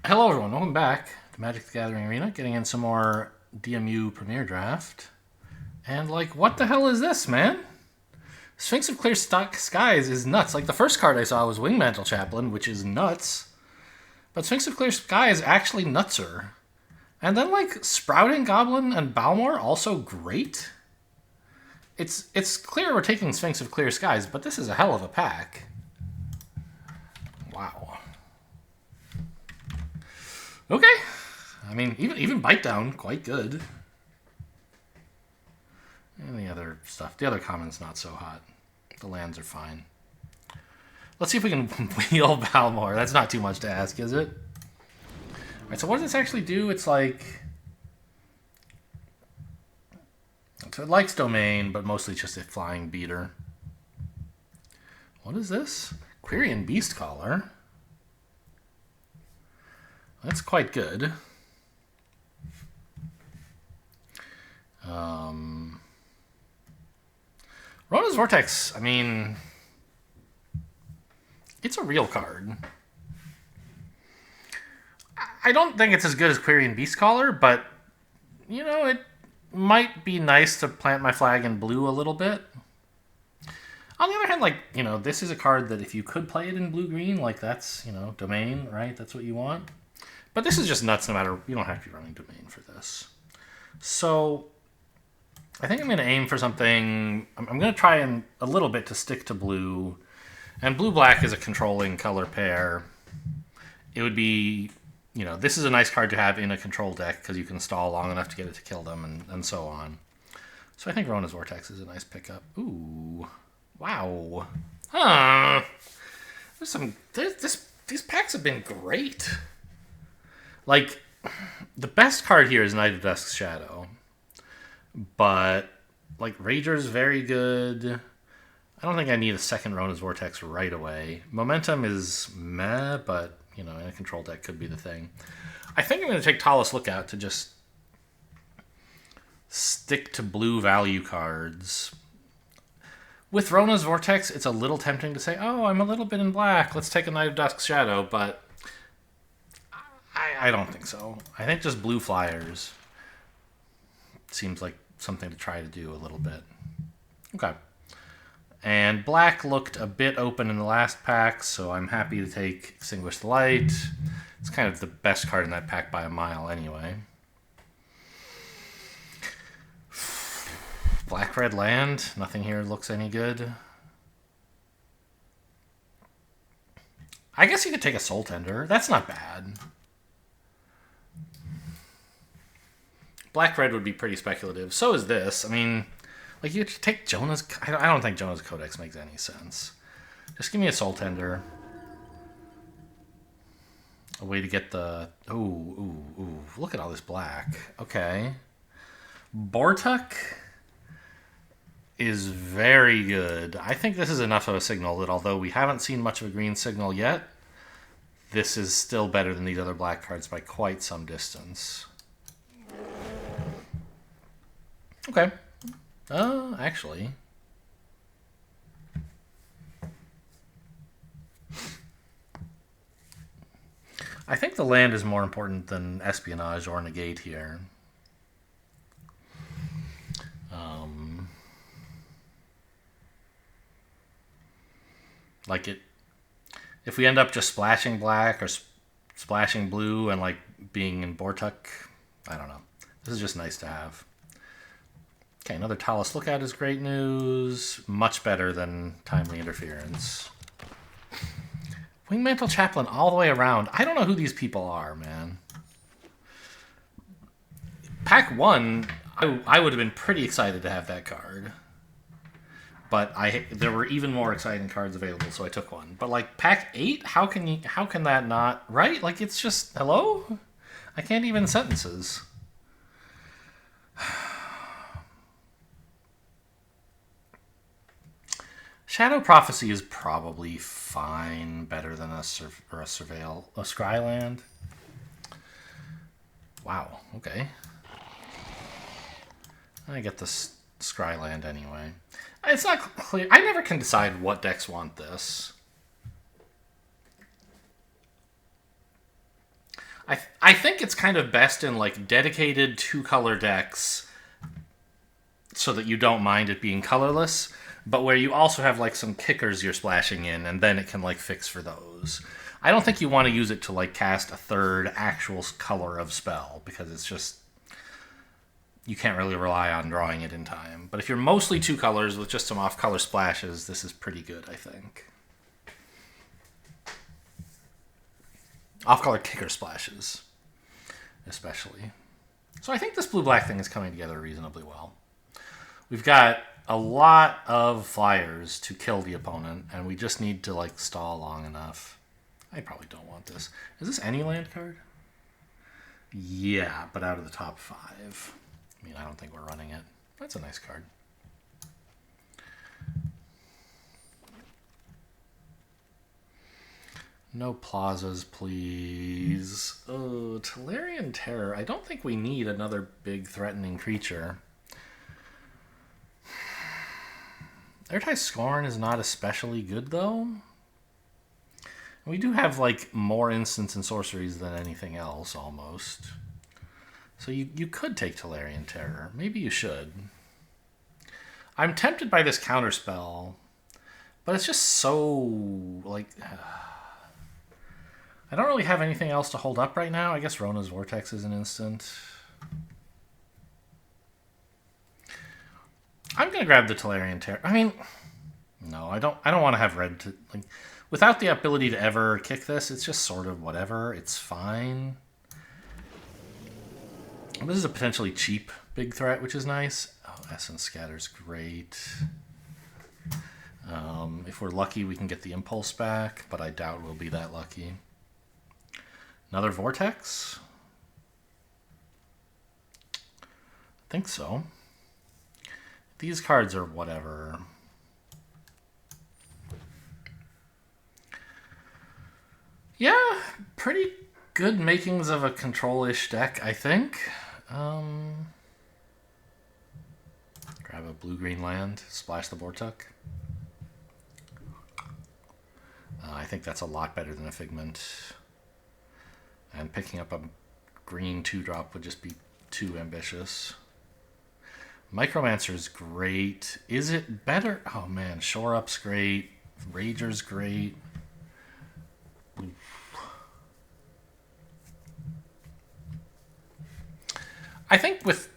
Hello everyone, welcome back to Magic the Gathering Arena, getting in some more DMU Premier Draft. And like, what the hell is this, man? Sphinx of Clear Skies is nuts. Like, the first card I saw was Wingmantle Chaplain, which is nuts. But Sphinx of Clear Sky is actually nutser. And then like, Sprouting Goblin and Balmor, also great. It's clear we're taking Sphinx of Clear Skies, but this is a hell of a pack. Wow. Okay. I mean, even Bite Down, quite good. And the other stuff. The other common's not so hot. The lands are fine. Let's see if we can wheel Balmor. That's not too much to ask, is it? Alright, so what does this actually do? It's like... So it likes Domain, but mostly just a flying beater. What is this? Quirion Beastcaller. That's quite good. Rona's Vortex, I mean, it's a real card. I don't think it's as good as Quirion Beastcaller, but, you know, it might be nice to plant my flag in blue a little bit. On the other hand, like, you know, this is a card that if you could play it in blue-green, like, that's, you know, Domain, right? That's what you want. But this is just nuts no matter... You don't have to be running Domain for this. So, I think I'm going to aim for something... I'm going to try and a little bit to stick to blue. And blue-black is a controlling color pair. It would be... You know, this is a nice card to have in a control deck because you can stall long enough to get it to kill them and so on. So I think Rona's Vortex is a nice pickup. Ooh. Wow. Huh. There's some... These packs have been great. Like, the best card here is Knight of Dusk's Shadow. But, like, Rager's very good. I don't think I need a second Rona's Vortex right away. Momentum is meh, but, you know, in a control deck could be the thing. I think I'm going to take Tallest Lookout to just stick to blue value cards. With Rona's Vortex, it's a little tempting to say, oh, I'm a little bit in black. Let's take a Knight of Dusk's Shadow, but... I don't think so. I think just blue flyers seems like something to try to do a little bit. Okay. And black looked a bit open in the last pack, so I'm happy to take Extinguish the Light. It's kind of the best card in that pack by a mile anyway. Black-red land. Nothing here looks any good. I guess you could take a Soul Tender. That's not bad. Black-red would be pretty speculative. So is this. I mean, like, you take Jonah's... I don't think Jonah's Codex makes any sense. Just give me a Soul Tender. A way to get the... Ooh. Look at all this black. Okay. Bortuk is very good. I think this is enough of a signal that although we haven't seen much of a green signal yet, this is still better than these other black cards by quite some distance. Okay. Actually. I think the land is more important than Espionage or Negate here. Like it... If we end up just splashing black or splashing blue and like being in Bortuk, I don't know. This is just nice to have. Okay, another Tallest Lookout is great news. Much better than Timely Interference. Wingmantle Chaplain all the way around. I don't know who these people are, man. Pack 1, I would have been pretty excited to have that card. But there were even more exciting cards available, so I took one. But like Pack 8, how can that not... Right? Like, it's just... Hello? I can't even sentences. Shadow Prophecy is probably fine, better than a Scryland. Wow, okay. I get this Scryland anyway. It's not clear. I never can decide what decks want this. I think it's kind of best in like dedicated 2-color decks so that you don't mind it being colorless, but where you also have like some kickers you're splashing in, and then it can like fix for those. I don't think you want to use it to like cast a third actual color of spell, because it's just, you can't really rely on drawing it in time. But if you're mostly 2 colors with just some off-color splashes, this is pretty good, I think. Off-color kicker splashes, especially. So I think this blue-black thing is coming together reasonably well. We've got a lot of flyers to kill the opponent, and we just need to like stall long enough. I probably don't want this. Is this any land card? Yeah, but out of the top 5. I mean, I don't think we're running it. That's a nice card. No plazas, please. Oh, Tolarian Terror. I don't think we need another big threatening creature. Airtight Scorn is not especially good, though. We do have, like, more instants and sorceries than anything else, almost. So you could take Tolarian Terror. Maybe you should. I'm tempted by this counterspell, but it's just so, like... I don't really have anything else to hold up right now. I guess Rona's Vortex is an instant. I'm gonna grab the Tolarian Terror. I mean, no, I don't want to have red to like. Without the ability to ever kick this, it's just sort of whatever. It's fine. This is a potentially cheap big threat, which is nice. Oh, Essence Scatter's great. If we're lucky, we can get the Impulse back, but I doubt we'll be that lucky. Another Vortex? I think so. These cards are whatever. Yeah, pretty good makings of a control-ish deck, I think. Grab a blue-green land, splash the Vortuck. I think that's a lot better than a Figment. And picking up a green 2-drop would just be too ambitious. Micromancer's great. Is it better? Oh man, Shore Up's great. Rager's great. I think with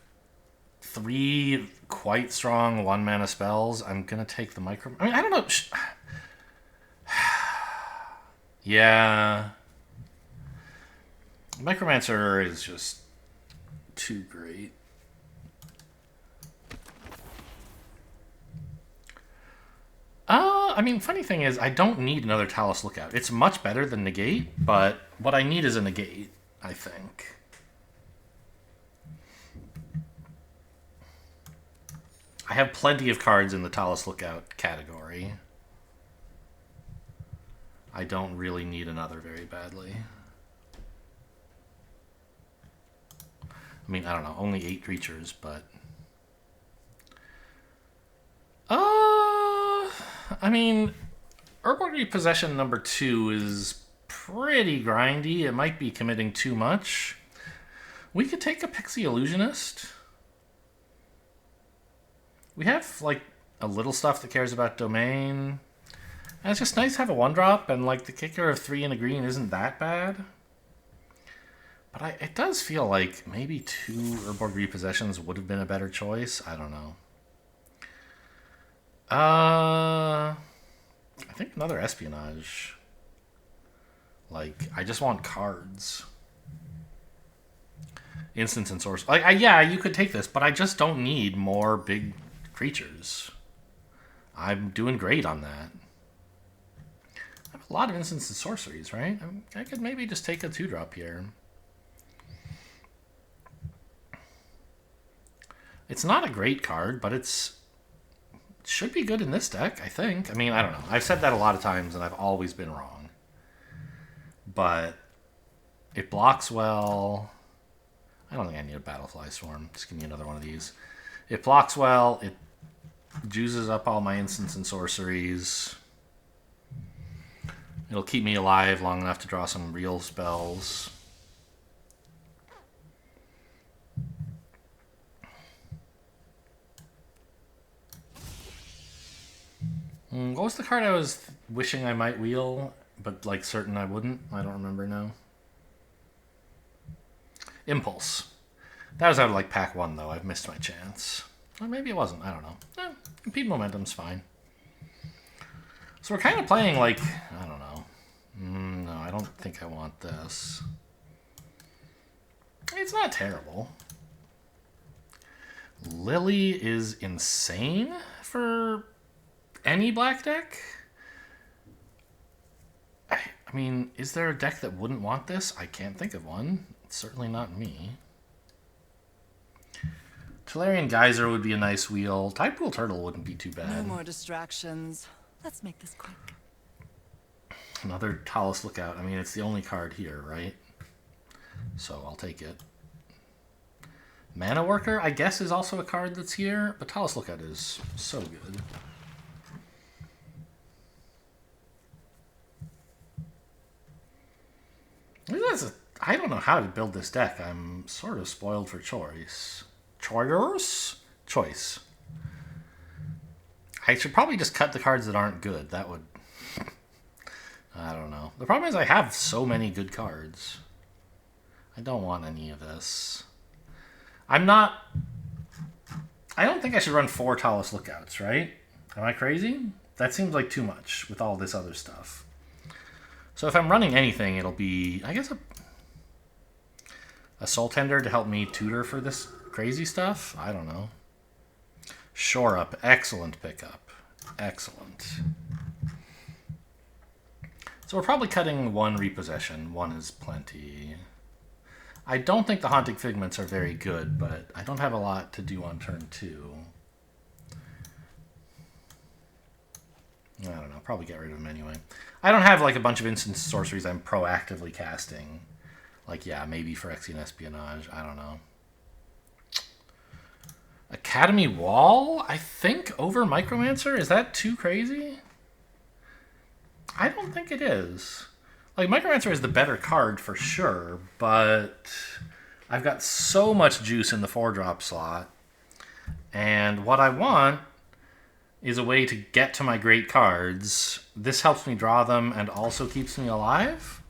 3 quite strong 1-mana spells, I'm going to take the micro... I mean, I don't know. Yeah. Micromancer is just too great. I mean, funny thing is, I don't need another Talus Lookout. It's much better than Negate, but what I need is a Negate, I think. I have plenty of cards in the Talus Lookout category. I don't really need another very badly. I mean, I don't know, only 8 creatures, but... I mean, Urborg Repossession number 2 is pretty grindy. It might be committing too much. We could take a Pixie Illusionist. We have, like, a little stuff that cares about Domain. And it's just nice to have a 1-drop, and, like, the kicker of 3 and a green isn't that bad. But it does feel like maybe 2 Urborg Repossessions would have been a better choice. I don't know. I think another Espionage. Like, I just want cards. Instants and Source. Like, yeah, you could take this, but I just don't need more big creatures. I'm doing great on that. I have a lot of instants and sorceries, right? I could maybe just take a 2-drop here. It's not a great card, but it should be good in this deck, I think. I mean, I don't know. I've said that a lot of times, and I've always been wrong. But it blocks well. I don't think I need a Battlefly Swarm. Just give me another one of these. It blocks well. It juices up all my instants and sorceries. It'll keep me alive long enough to draw some real spells. What was the card I was wishing I might wheel, but like certain I wouldn't? I don't remember now. Impulse. That was out of like pack 1 though. I've missed my chance. Or maybe it wasn't. I don't know. Impede Momentum's fine. So we're kind of playing like, I don't know. No, I don't think I want this. It's not terrible. Lily is insane for any black deck. I mean, is there a deck that wouldn't want this? I can't think of one. It's certainly not me. Tolarian Geyser would be a nice wheel. Tidepool Turtle wouldn't be too bad. No more distractions. Let's make this quick. Another Talus Lookout. I mean, it's the only card here, right? So I'll take it. Mana Worker, I guess, is also a card that's here, but Talus Lookout is so good. I don't know how to build this deck. I'm sort of spoiled for choice. Choice. I should probably just cut the cards that aren't good. That would... I don't know. The problem is I have so many good cards. I don't want any of this. I don't think I should run 4 Talus Lookouts, right? Am I crazy? That seems like too much with all this other stuff. So if I'm running anything, it'll be, I guess, a Soul Tender to help me tutor for this crazy stuff? I don't know. Shore Up. Excellent pickup. Excellent. So we're probably cutting 1 Repossession. 1 is plenty. I don't think the Haunting Figments are very good, but I don't have a lot to do on turn 2. I don't know. Probably get rid of them anyway. I don't have like a bunch of instant sorceries I'm proactively casting. Like, yeah, maybe Phyrexian Espionage. I don't know. Academy Wall, I think, over Micromancer? Is that too crazy? I don't think it is. Like, Micromancer is the better card for sure, but I've got so much juice in the 4-drop slot. And what I want is a way to get to my great cards. This helps me draw them and also keeps me alive.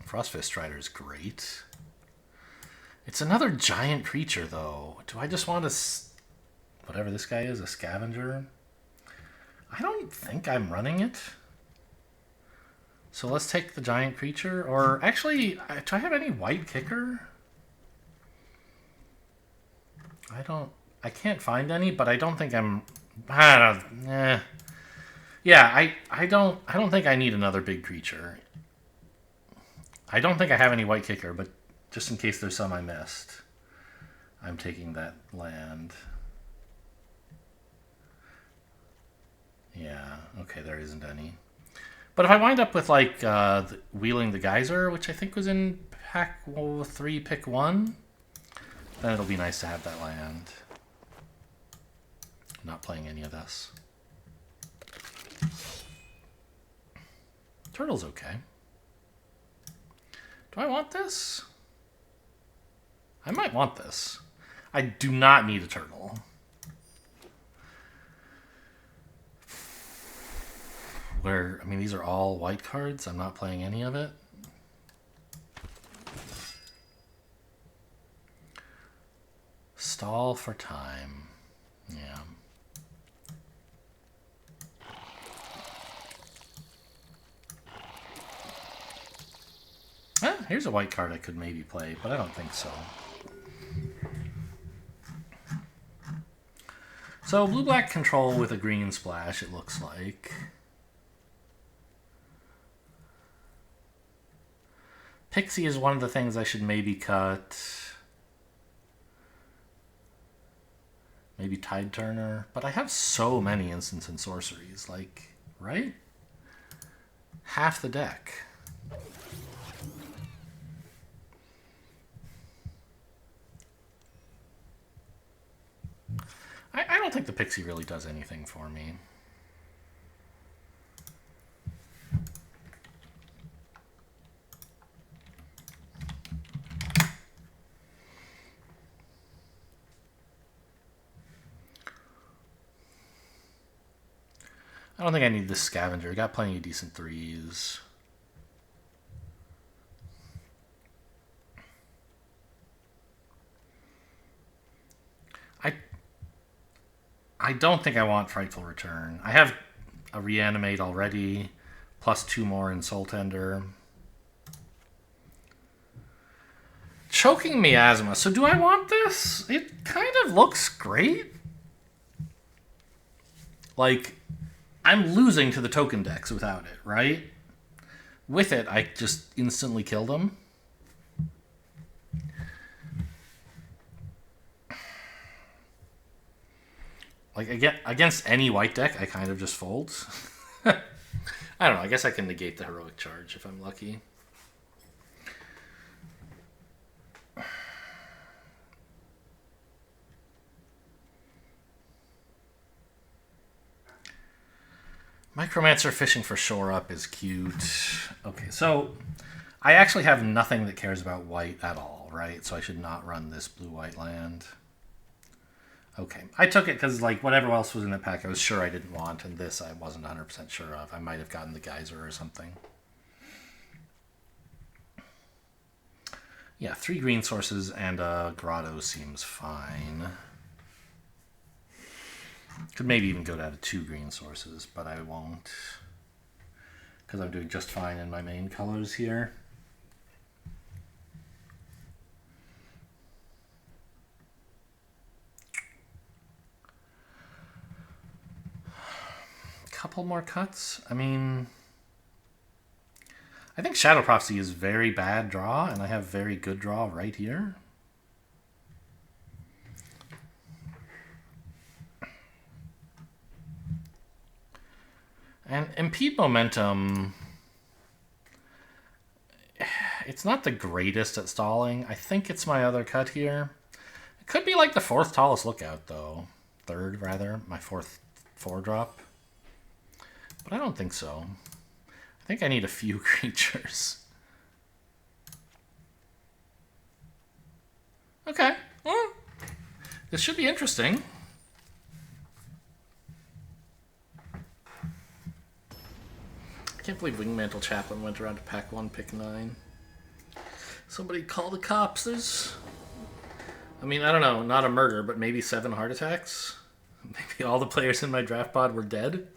Frostfist Strider is great. It's another giant creature, though. Do I just want whatever this guy is, a scavenger? I don't think I'm running it. So let's take the giant creature. Or actually, do I have any white kicker? I can't find any, but I don't think I'm... Yeah, I don't think I need another big creature. I don't think I have any white kicker, but just in case there's some I missed, I'm taking that land. Yeah, okay, there isn't any. But if I wind up with, like, Wheeling the Geyser, which I think was in pack 3, pick 1, then it'll be nice to have that land. I'm not playing any of this. Turtle's okay. Do I want this? I might want this. I do not need a turtle. I mean, these are all white cards. I'm not playing any of it. Stall for time. Yeah. Here's a white card I could maybe play, but I don't think so. So blue-black control with a green splash, it looks like. Pixie is one of the things I should maybe cut. Maybe Tide Turner. But I have so many instants and sorceries. Like, right? Half the deck. I don't think the Pixie really does anything for me. I don't think I need this scavenger. I got plenty of decent 3s. I don't think I want Frightful Return. I have a Reanimate already, plus 2 more in Soul Tender. Choking Miasma. So do I want this? It kind of looks great. Like, I'm losing to the token decks without it, right? With it, I just instantly kill them. Like, against any white deck, I kind of just fold. I don't know. I guess I can negate the Heroic Charge if I'm lucky. Micromancer fishing for shore up is cute. Okay, so I actually have nothing that cares about white at all, right? So I should not run this blue-white land. Okay, I took it because, like, whatever else was in the pack I was sure I didn't want, and this I wasn't 100% sure of. I might have gotten the Geyser or something. Yeah, 3 green sources and a Grotto seems fine. Could maybe even go down to 2 green sources, but I won't. Because I'm doing just fine in my main colors here. Couple more cuts. I mean, I think Shadow Prophecy is very bad draw, and I have very good draw right here. And Impede Momentum, it's not the greatest at stalling. I think it's my other cut here. It could be like the 4th tallest lookout, though. 3rd, rather. My 4th 4-drop. But I don't think so. I think I need a few creatures. Okay. Well, this should be interesting. I can't believe Wingmantle Chaplain went around to pack 1, pick 9. Somebody call the cops. I mean, I don't know, not a murder, but maybe 7 heart attacks. Maybe all the players in my draft pod were dead.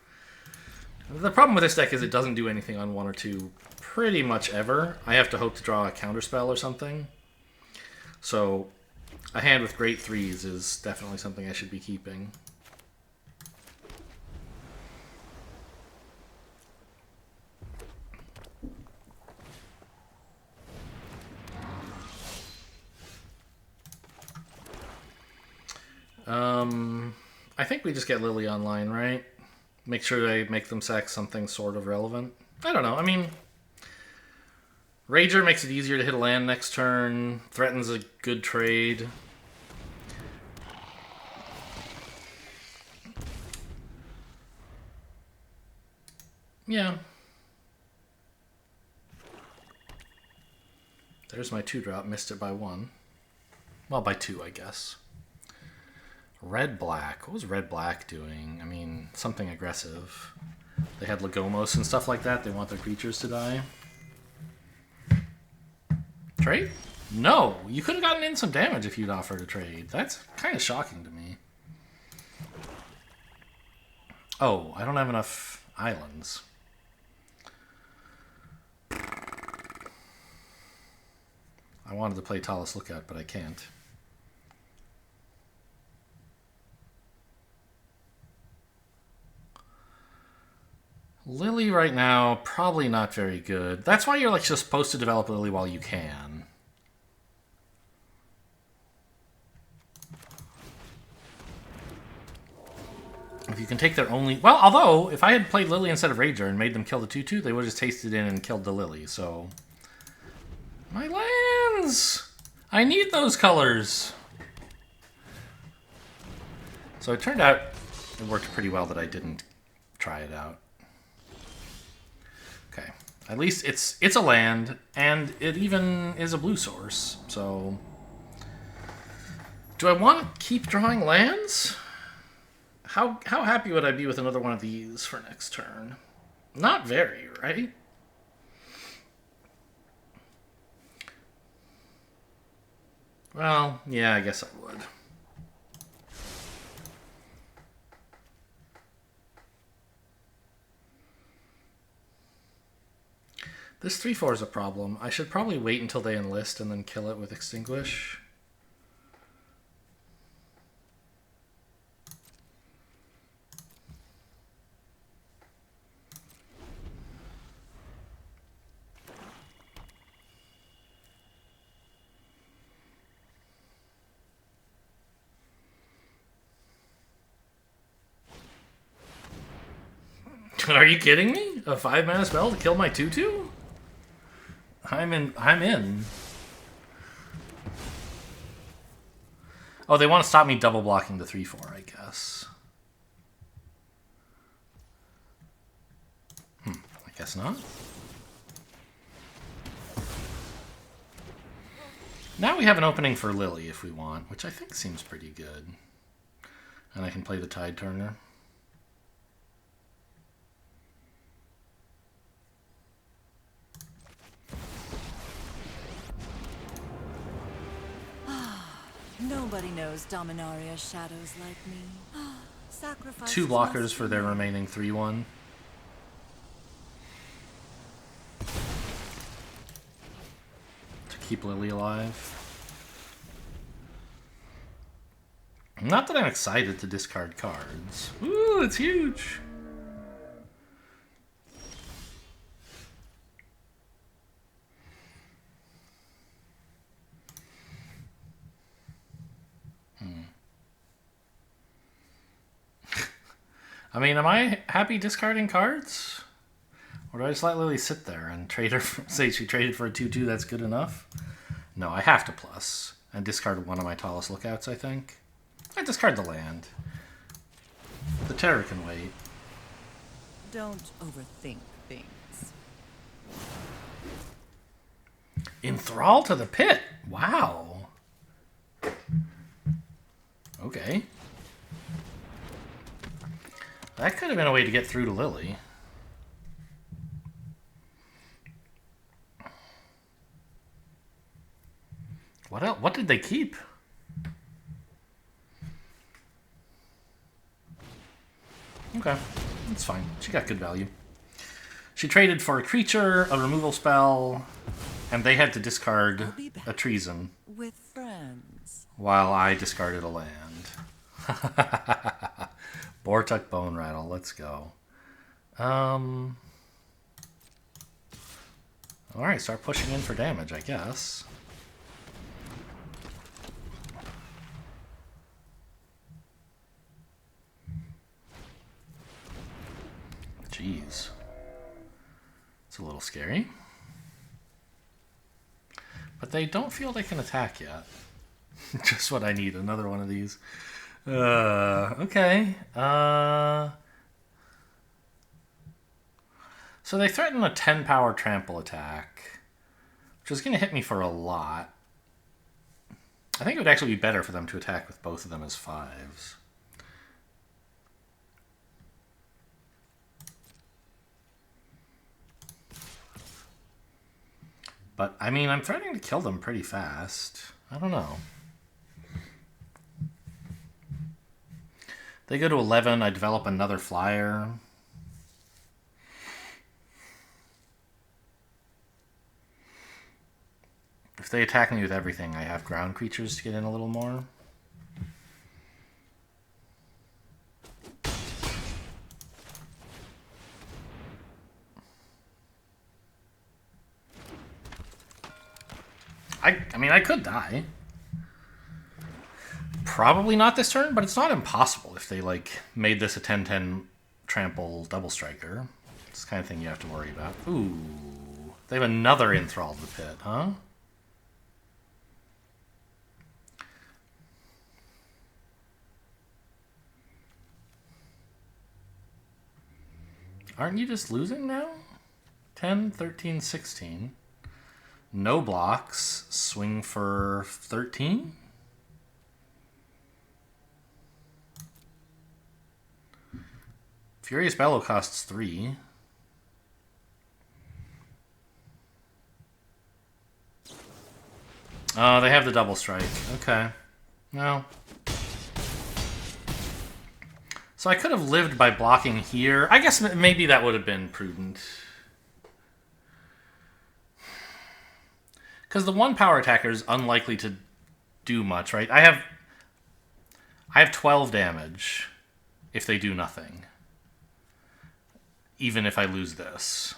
The problem with this deck is it doesn't do anything on 1 or 2 pretty much ever. I have to hope to draw a counterspell or something. So a hand with great 3s is definitely something I should be keeping. I think we just get Lily online, right? Make sure they make them sack something sort of relevant. I don't know. I mean, Rager makes it easier to hit a land next turn. Threatens a good trade. Yeah. There's my 2-drop. Missed it by 1. Well, by 2, I guess. Red-black. What was red-black doing? I mean, something aggressive. They had Lagomos and stuff like that. They want their creatures to die. Trade? No! You could have gotten in some damage if you'd offered a trade. That's kind of shocking to me. Oh, I don't have enough islands. I wanted to play Tallest Lookout, but I can't. Lily right now, probably not very good. That's why you're like just supposed to develop Lily while you can. If you can take their only... Well, although, if I had played Lily instead of Rager and made them kill the 2/2, they would have just tasted in and killed the Lily, so... My lands! I need those colors! So it turned out it worked pretty well that I didn't try it out. Okay. At least it's a land, and it even is a blue source, so... Do I want to keep drawing lands? How happy would I be with another one of these for next turn? Not very, right? Well, yeah, I guess I would. This 3/4 is a problem. I should probably wait until they enlist and then kill it with Extinguish. Are you kidding me? A 5-mana spell to kill my 2/2? I'm in. Oh, they want to stop me double blocking the 3/4, I guess. I guess not. Now we have an opening for Lily if we want, which I think seems pretty good. And I can play the Tide Turner. Nobody knows Dominaria's shadows like me. Sacrifice 2 blockers for their remaining 3/1. To keep Lily alive. Not that I'm excited to discard cards. Ooh, it's huge! I mean, am I happy discarding cards? Or do I just let Lily sit there and trade her say she traded for a 2/2 that's good enough? No, I have to plus. And discard one of my tallest lookouts, I think. I discard the land. The terror can wait. Don't overthink things. Enthrall to the Pit. Wow. Okay. That could have been a way to get through to Lily. What else? What did they keep? Okay, that's fine. She got good value. She traded for a creature, a removal spell, and they had to discard a treason. With friends. While I discarded a land. Bortuk Bone Rattle, let's go. Alright, start pushing in for damage, I guess. Jeez. It's a little scary. But they don't feel they can attack yet. Just what I need, another one of these. Okay. So they threaten a 10 power trample attack, which is going to hit me for a lot. I think it would actually be better for them to attack with both of them as 5s. But, I mean, I'm threatening to kill them pretty fast. I don't know. They go to 11, I develop another flyer. If they attack me with everything, I have ground creatures to get in a little more. I mean, I could die. Probably not this turn, but it's not impossible if they, like, made this a 10-10 trample double striker. It's the kind of thing you have to worry about. Ooh. They have another Enthrall to the Pit, huh? Aren't you just losing now? 10, 13, 16. No blocks. Swing for 13? Furious Bellow costs 3. Oh, they have the double strike. Okay. Well. So I could have lived by blocking here. I guess maybe that would have been prudent. Because the 1 power attacker is unlikely to do much, right? I have 12 damage if they do nothing. Even if I lose this.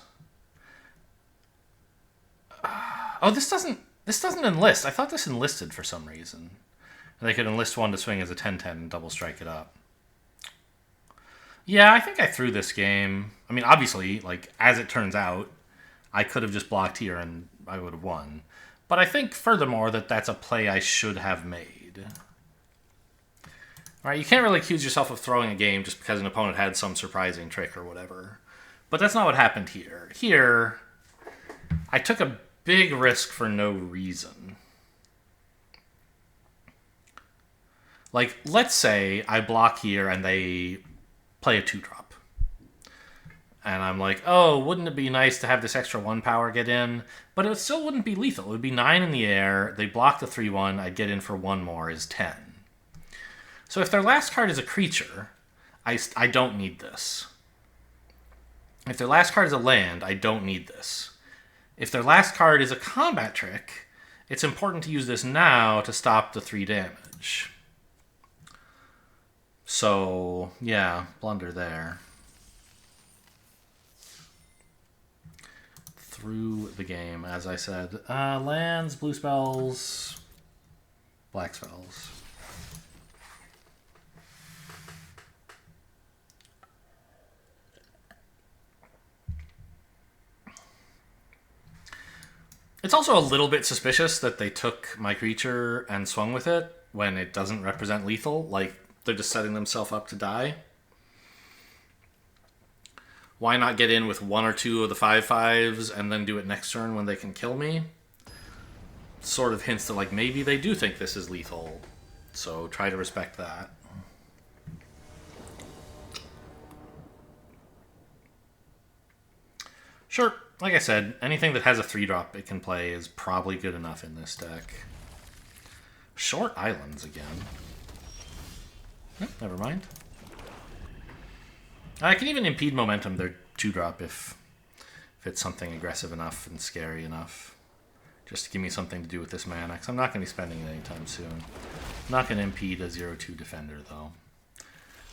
Oh, this doesn't enlist. I thought this enlisted for some reason. And they could enlist 1 to swing as a 10-10 and double strike it up. Yeah, I think I threw this game. I mean, obviously, like, as it turns out, I could have just blocked here and I would have won. But I think, furthermore, that that's a play I should have made. All right, you can't really accuse yourself of throwing a game just because an opponent had some surprising trick or whatever. But that's not what happened here. Here, I took a big risk for no reason. Like, let's say I block here and they play a 2-drop. And I'm like, oh, wouldn't it be nice to have this extra 1 power get in? But it still wouldn't be lethal. It would be 9 in the air. They block the 3-1. I'd get in for 1 more is 10. So if their last card is a creature, I don't need this. If their last card is a land, I don't need this. If their last card is a combat trick, it's important to use this now to stop the 3 damage. So, yeah, blunder there. Through the game, as I said. Lands, blue spells, black spells. It's also a little bit suspicious that they took my creature and swung with it when it doesn't represent lethal. Like, they're just setting themselves up to die. Why not get in with 1 or 2 of the 5/5s and then do it next turn when they can kill me? Sort of hints that, like, maybe they do think this is lethal. So try to respect that. Sure, like I said, anything that has a 3-drop it can play is probably good enough in this deck. Short islands again. Never mind. I can even impede momentum their 2-drop if it's something aggressive enough and scary enough. Just to give me something to do with this mana, because I'm not going to be spending it anytime soon. I'm not going to impede a 0-2 defender, though.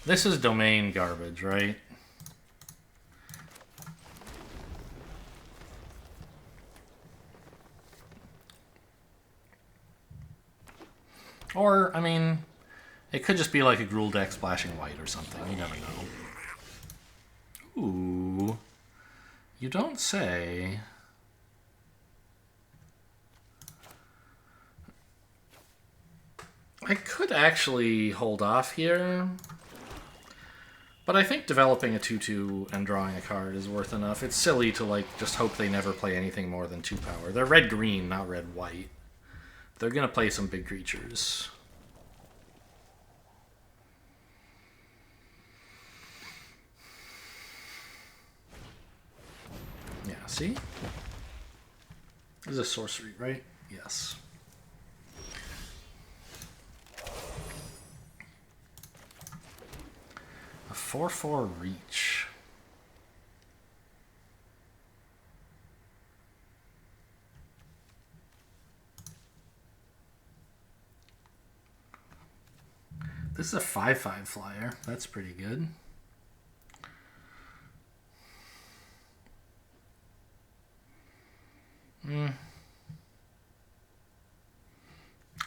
This is domain garbage, right? Or, I mean, it could just be like a Gruul deck splashing white or something. You never know. Ooh. You don't say. I could actually hold off here. But I think developing a 2-2 and drawing a card is worth enough. It's silly to, like, just hope they never play anything more than 2 power. They're red-green, not red-white. They're going to play some big creatures. Yeah, see? This is a sorcery, right? Yes. A 4/4 reach. This is a 5/5 flyer. That's pretty good. I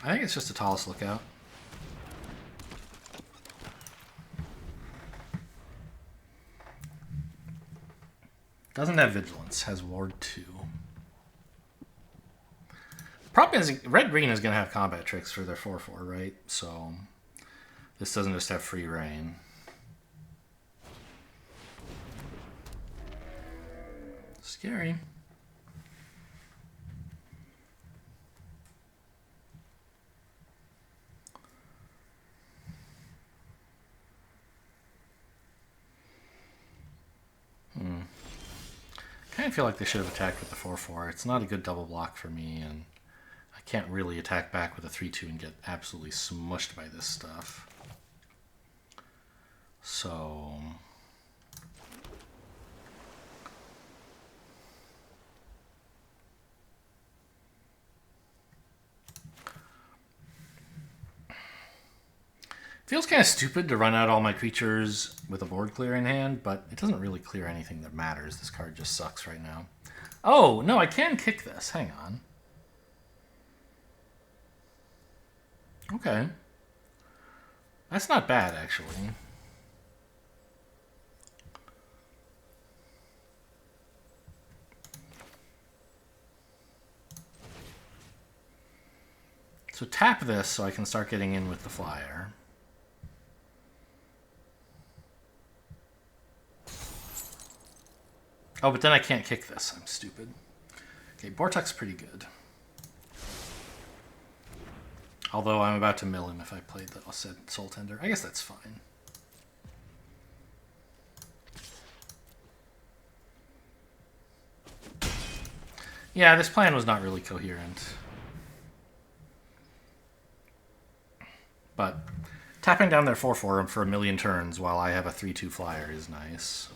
think it's just a Tallest Lookout. Doesn't have Vigilance. Has Ward 2. Problem is, red-green is going to have combat tricks for their 4/4, right? So this doesn't just have free reign. Scary. of feel like they should have attacked with the 4-4. It's not a good double block for me, and I can't really attack back with a 3-2 and get absolutely smushed by this stuff. So... feels kind of stupid to run out all my creatures with a board clear in hand, but it doesn't really clear anything that matters. This card just sucks right now. Oh, no, I can kick this. Hang on. Okay. That's not bad, actually. So tap this so I can start getting in with the flyer. Oh, but then I can't kick this. I'm stupid. Okay, Bortuk's pretty good. Although I'm about to mill him if I played the Soul Tender. I guess that's fine. Yeah, this plan was not really coherent. But tapping down their 4-4 for a million turns while I have a 3-2 flyer is nice.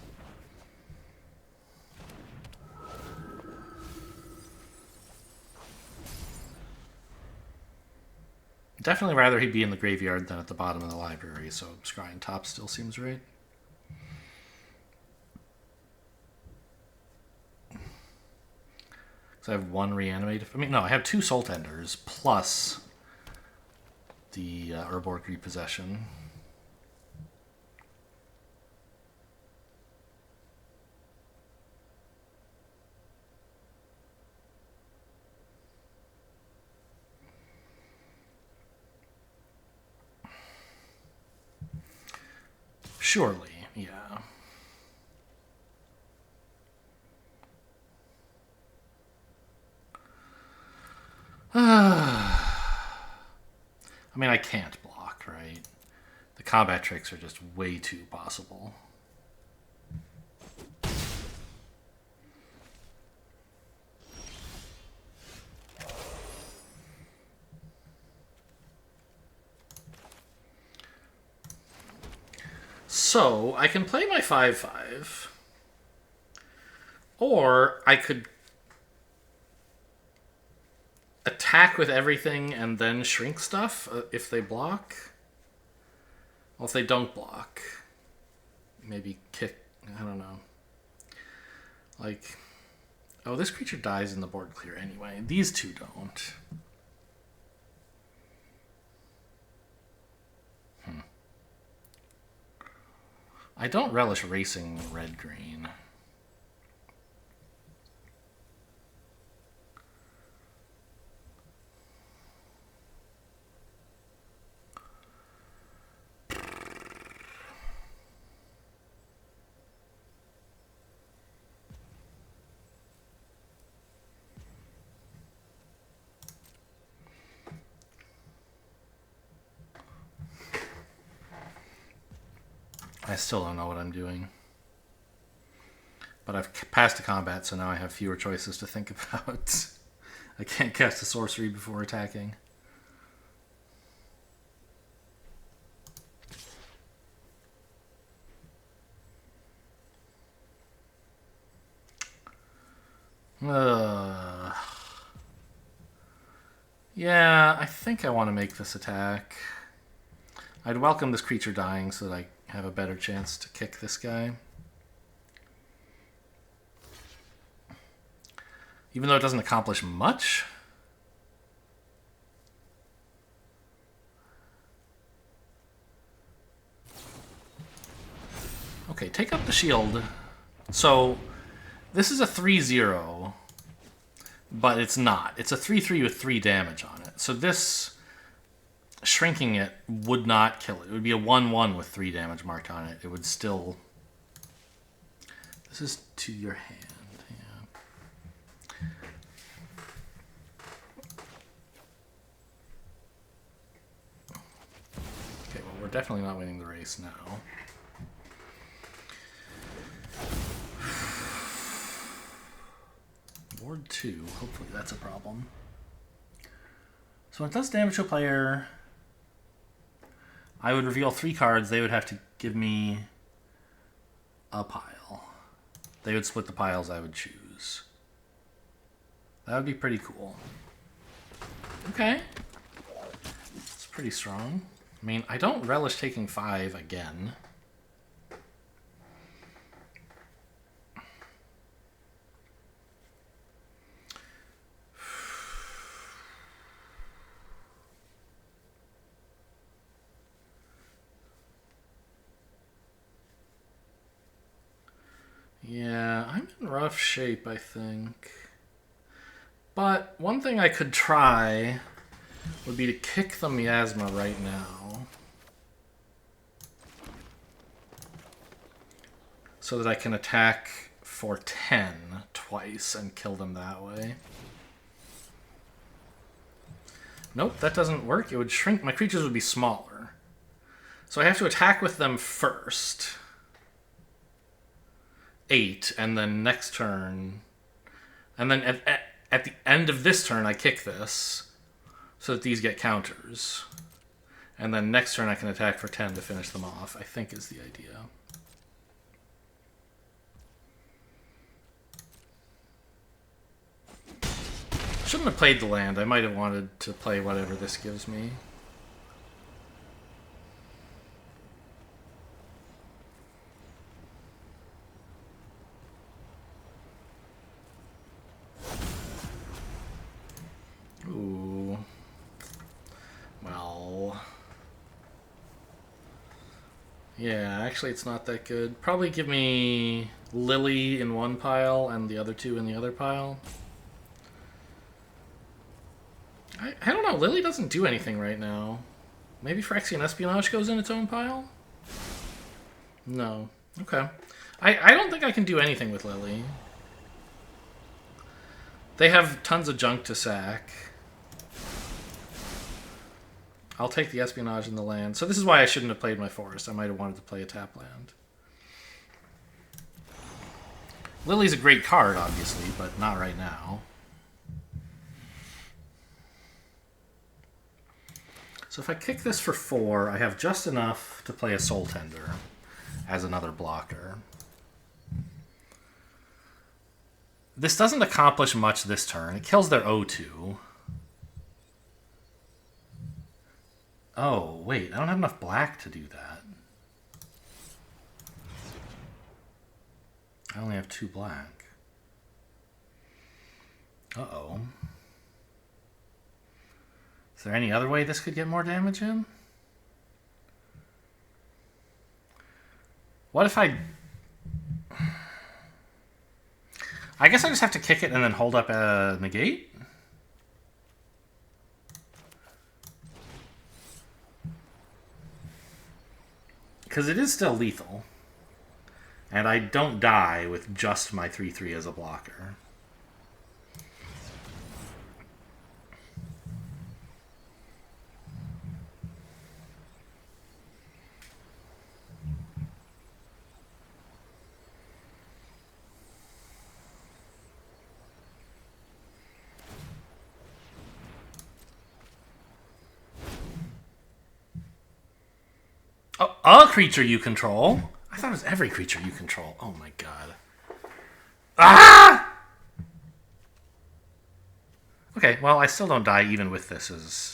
Definitely rather he'd be in the graveyard than at the bottom of the library, so scrying top still seems right. So I have one reanimate. I mean, no, I have 2 Soul Tenders plus the Urborg Repossession. Surely, yeah. I mean, I can't block, right? The combat tricks are just way too possible. So, I can play my 5-5. Or I could attack with everything and then shrink stuff if they block. Well, if they don't block, maybe kick, I don't know. Like, oh, this creature dies in the board clear anyway. These two don't. I don't relish racing red-green. I still don't know what I'm doing. But I've passed to combat, so now I have fewer choices to think about. I can't cast a sorcery before attacking. Yeah, I think I want to make this attack. I'd welcome this creature dying so that I have a better chance to kick this guy. Even though it doesn't accomplish much. Okay, take up the shield. So, this is a 3-0, but it's not. It's a 3-3 with 3 damage on it. So this, shrinking it, would not kill it. It would be a 1-1 with 3 damage marked on it. It would still... This is to your hand. We're definitely not winning the race now. Sword 2. Hopefully that's a problem. So when it does damage to a player, I would reveal 3 cards. They would have to give me a pile. They would split the piles I would choose. That would be pretty cool. Okay. It's pretty strong. I mean, I don't relish taking 5 again. Yeah, I'm in rough shape, I think. But one thing I could try would be to kick the miasma right now, so that I can attack for 10 twice and kill them that way. Nope, that doesn't work. It would shrink. My creatures would be smaller. So I have to attack with them first. 8, and then next turn... And then at the end of this turn, I kick this, so that these get counters. And then next turn, I can attack for 10 to finish them off, I think is the idea. Shouldn't have played the land. I might have wanted to play whatever this gives me. Ooh. Well. Yeah, actually it's not that good. Probably give me Lily in one pile and the other 2 in the other pile. I don't know. Lily doesn't do anything right now. Maybe Phyrexian Espionage goes in its own pile? No. Okay. I don't think I can do anything with Lily. They have tons of junk to sack. I'll take the Espionage and the land. So this is why I shouldn't have played my forest. I might have wanted to play a tap land. Lily's a great card, obviously, but not right now. So if I kick this for 4, I have just enough to play a Soul Tender as another blocker. This doesn't accomplish much this turn. It kills their O2. Oh, wait. I don't have enough black to do that. I only have 2 black. Uh-oh. Is there any other way this could get more damage in? What if I guess I just have to kick it and then hold up a negate? Because it is still lethal. And I don't die with just my 3/3 as a blocker. A creature you control? I thought it was every creature you control. Oh my god. Ah! Okay, well, I still don't die even with this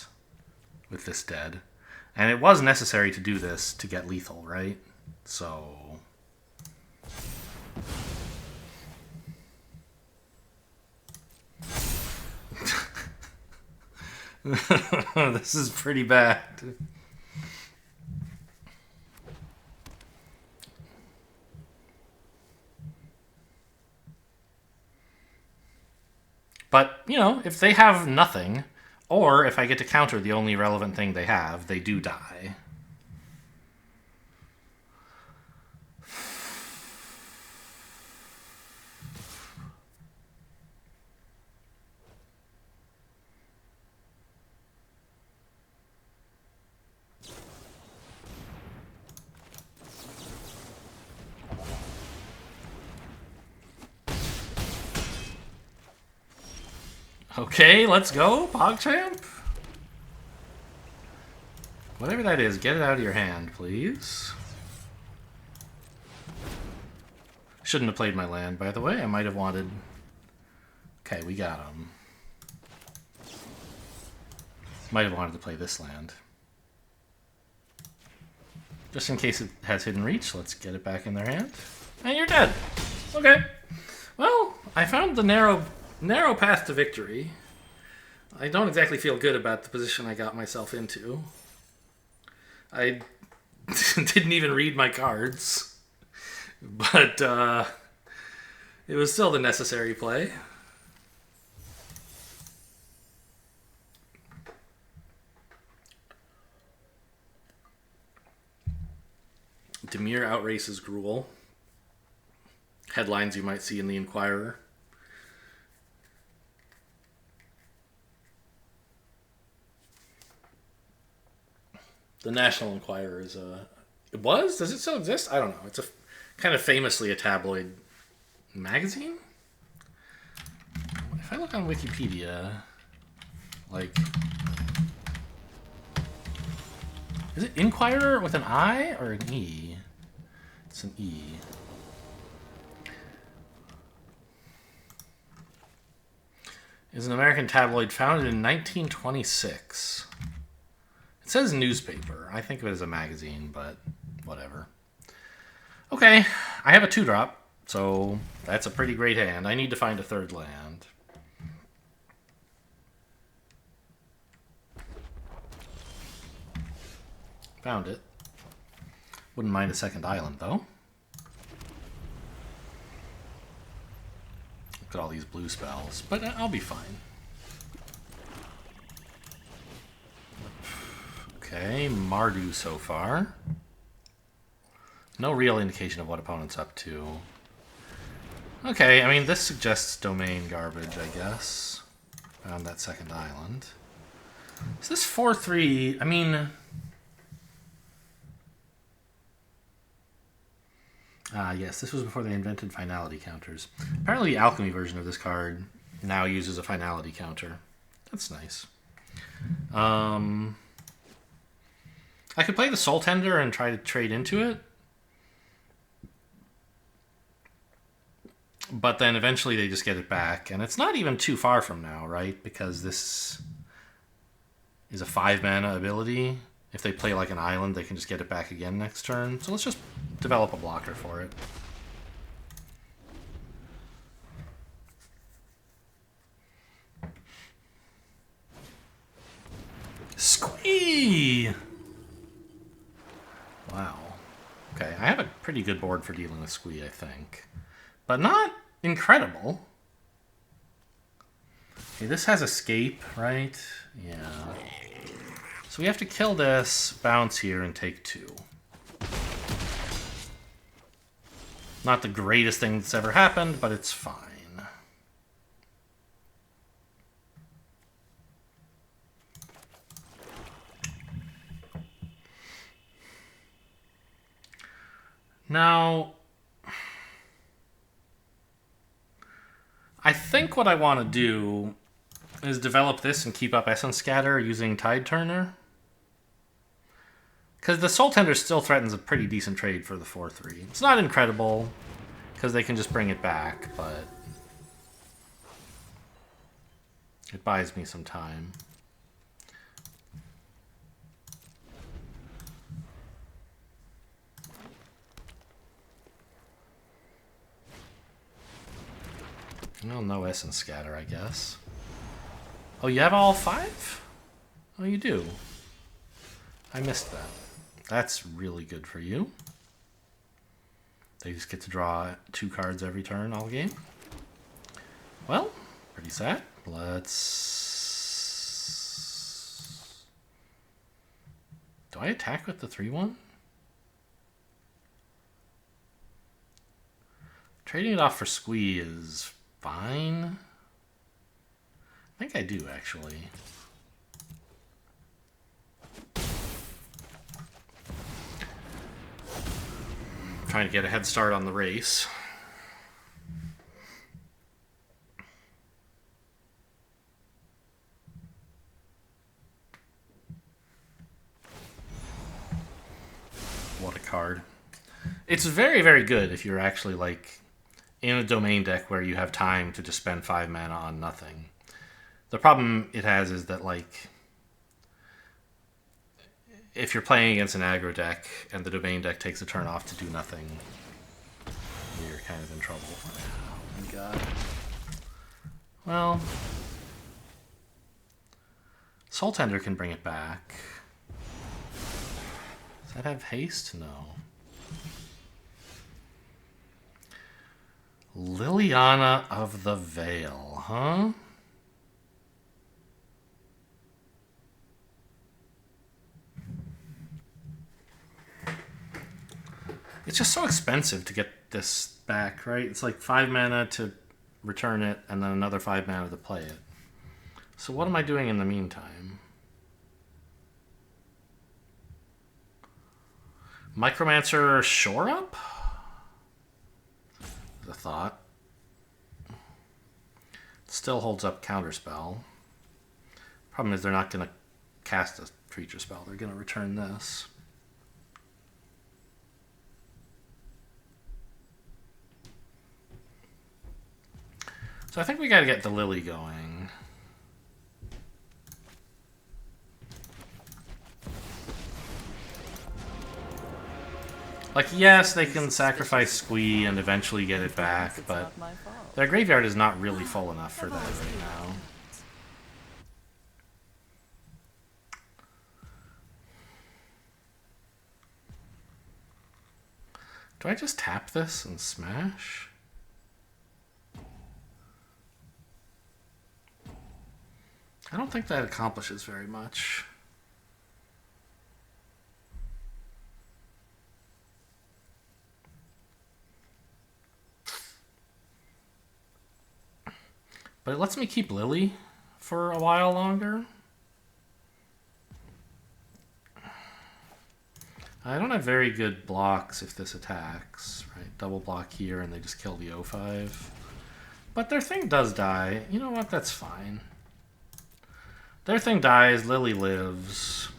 dead. And it was necessary to do this to get lethal, right? So... This is pretty bad. But, you know, if they have nothing, or if I get to counter the only relevant thing they have, they do die. Okay, let's go, PogChamp. Whatever that is, get it out of your hand, please. Shouldn't have played my land, by the way. I might have wanted... Okay, we got him. Might have wanted to play this land. Just in case it has hidden reach, let's get it back in their hand. And you're dead. Okay. Well, I found the narrow path to victory. I don't exactly feel good about the position I got myself into. I didn't even read my cards. But it was still the necessary play. Demir outraces Gruel. Headlines you might see in the Inquirer. The National Enquirer is a... It was? Does it still exist? I don't know. It's a kind of famously a tabloid magazine? If I look on Wikipedia, like... Is it Inquirer with an I or an E? It's an E. Is an American tabloid founded in 1926. It says newspaper. I think of it as a magazine, but whatever. Okay, I have a 2-drop, so that's a pretty great hand. I need to find a third land. Found it. Wouldn't mind a second island, though. Look at all these blue spells, but I'll be fine. Okay, Mardu so far. No real indication of what opponent's up to. Okay, I mean, this suggests domain garbage, I guess. Found that second island. Is this 4-3? I mean... yes, this was before they invented finality counters. Apparently the alchemy version of this card now uses a finality counter. That's nice. I could play the Soul Tender and try to trade into it. But then eventually they just get it back. And it's not even too far from now, right? Because this is a 5-mana ability. If they play like an island, they can just get it back again next turn. So let's just develop a blocker for it. Squee! Wow. Okay, I have a pretty good board for dealing with Squee, I think. But not incredible. Okay, this has escape, right? Yeah. So we have to kill this, bounce here, and take 2. Not the greatest thing that's ever happened, but it's fine. Now, I think what I want to do is develop this and keep up Essence Scatter using Tide Turner. Because the Soul Tender still threatens a pretty decent trade for the 4-3. It's not incredible, because they can just bring it back, but it buys me some time. Well, no Essence Scatter, I guess. Oh, you have all 5? Oh, you do. I missed that. That's really good for you. They just get to draw 2 cards every turn all game. Well, pretty sad. Let's... Do I attack with the 3-1? Trading it off for Squee is fine. I think I do, actually. Trying to get a head start on the race. what a card. It's very, very good if you're actually, like, in a domain deck where you have time to just spend 5 mana on nothing. The problem it has is that, like, if you're playing against an aggro deck and the domain deck takes a turn off to do nothing, you're kind of in trouble. Oh my god. Well, Soul Tender can bring it back. Does that have haste? No. Liliana of the Veil, huh? It's just so expensive to get this back, right? It's like 5 mana to return it, and then another 5 mana to play it. So what am I doing in the meantime? Micromancer Shore Up? The thought. Still holds up Counterspell. Problem is they're not going to cast a creature spell. They're going to return this. So I think we got to get the Lily going. Like, yes, they can sacrifice Squee and eventually get it back, but their graveyard is not really full enough for that right now. Do I just tap this and smash? I don't think that accomplishes very much. But it lets me keep Lily for a while longer. I don't have very good blocks if this attacks, right? Double block here and they just kill the 0/5. But their thing does die. You know what? That's fine. Their thing dies, Lily lives.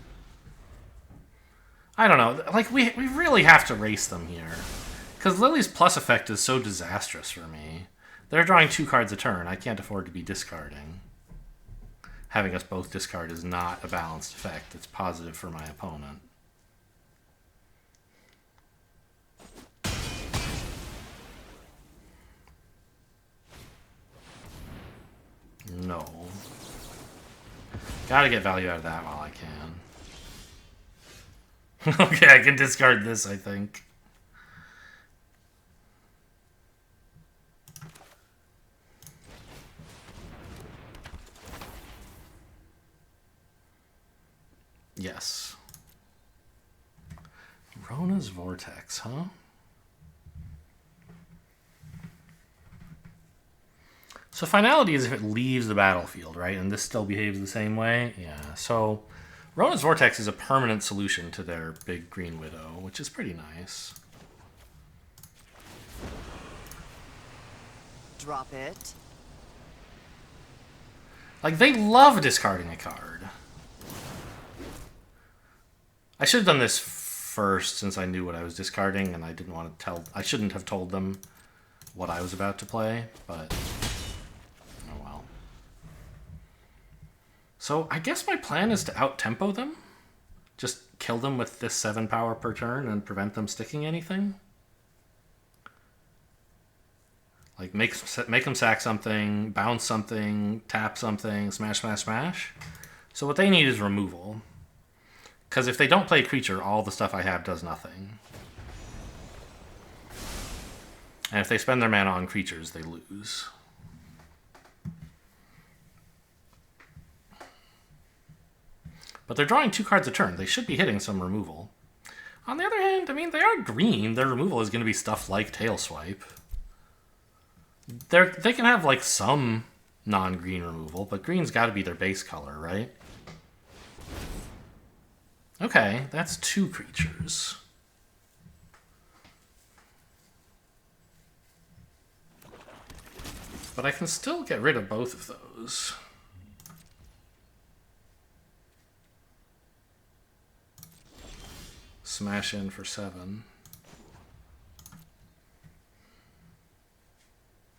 I don't know. Like, we really have to race them here. Because Lily's plus effect is so disastrous for me. They're drawing 2 cards a turn. I can't afford to be discarding. Having us both discard is not a balanced effect. It's positive for my opponent. No. Gotta get value out of that while I can. Okay, I can discard this, I think. Yes. Rona's Vortex, huh? So finality is if it leaves the battlefield, right? And this still behaves the same way? Yeah, so Rona's Vortex is a permanent solution to their big Green Widow, which is pretty nice. Drop it. Like, they love discarding a card. I should have done this first since I knew what I was discarding, and I didn't want to tell... I shouldn't have told them what I was about to play, but... oh well. So, I guess my plan is to out-tempo them? Just kill them with this 7 power per turn and prevent them sticking anything? Like, make them sack something, bounce something, tap something, smash, smash, smash. So what they need is removal. Because if they don't play a creature, all the stuff I have does nothing. And if they spend their mana on creatures, they lose. But they're drawing 2 cards a turn. They should be hitting some removal. On the other hand, I mean, they are green. Their removal is going to be stuff like Tail Swipe. They can have, like, some non-green removal, but green's got to be their base color, right? Okay, that's 2 creatures. But I can still get rid of both of those. smash in for 7.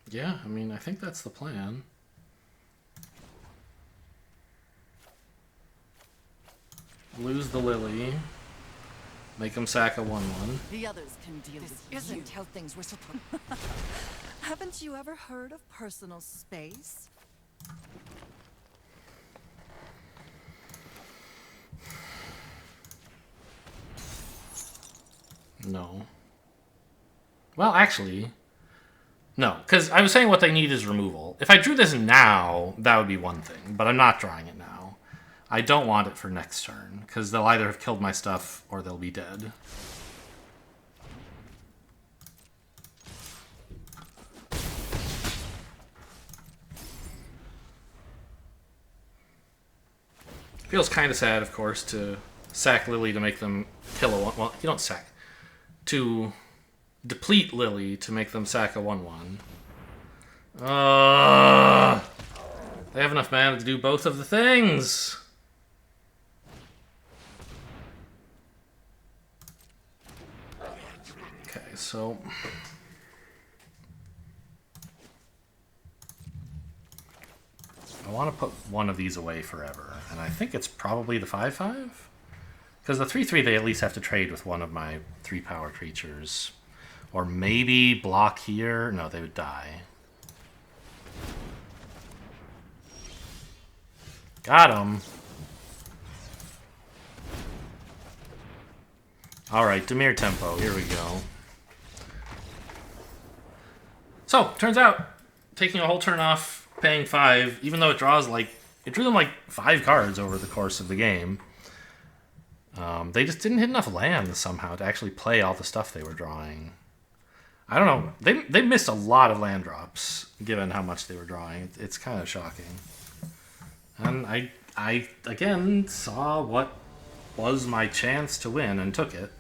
Yeah, I mean, I think that's the plan. Lose the Lily. Make him sack a 1/1. The others can deal with you. This isn't how things were supposed. Haven't you ever heard of personal space? No. Well, actually, no, because I was saying what they need is removal. If I drew this now, that would be one thing, but I'm not drawing it now. I don't want it for next turn, because they'll either have killed my stuff or they'll be dead. Feels kind of sad, of course, to sack Lily to make them kill a 1. Well, you don't sack. To deplete Lily to make them sack a 1/1. They have enough mana to do both of the things. Okay, so I want to put one of these away forever, and I think it's probably the 5/5. Because the 3/3 they at least have to trade with one of my 3-power creatures. Or maybe block here. No, they would die. Got him. Alright, Dimir Tempo. Here we go. So, turns out, taking a whole turn off, paying 5, even though it draws like... It drew them like 5 cards over the course of the game. They just didn't hit enough lands somehow to actually play all the stuff they were drawing. I don't know. They missed a lot of land drops, given how much they were drawing. It's kind of shocking. And I again saw what was my chance to win and took it.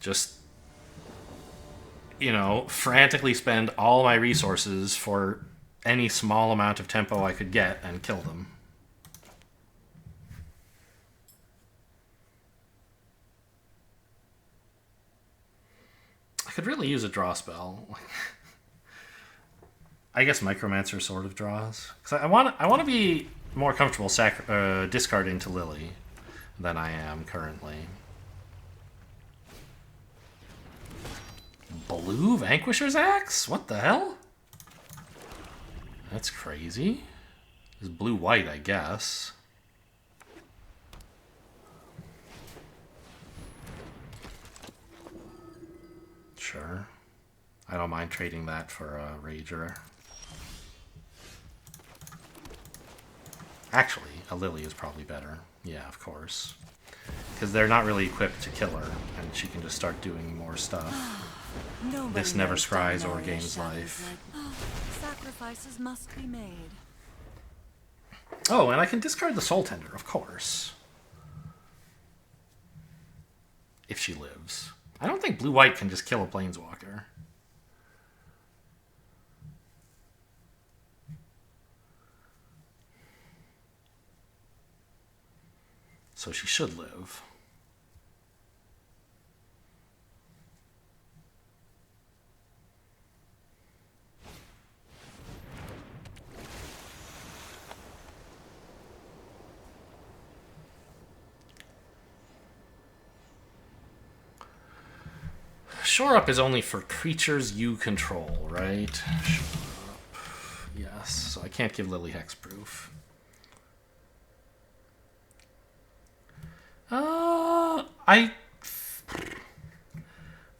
Just, you know, frantically spend all my resources for any small amount of tempo I could get and kill them. I could really use a draw spell. I guess Micromancer sort of draws. Because I want to be more comfortable discarding to Lily than I am currently. Blue Vanquisher's Axe? What the hell? That's crazy. It's blue-white, I guess. Sure. I don't mind trading that for a Rager. Actually, a Lily is probably better. Yeah, of course. Because they're not really equipped to kill her, and she can just start doing more stuff. This never scries or gains life. Sacrifices must be made. Oh, and I can discard the Soul Tender, of course. If she lives. I don't think blue-white can just kill a Planeswalker. So she should live. Shore Up is only for creatures you control, right? Shore Up. Yes, so I can't give Lily Hexproof.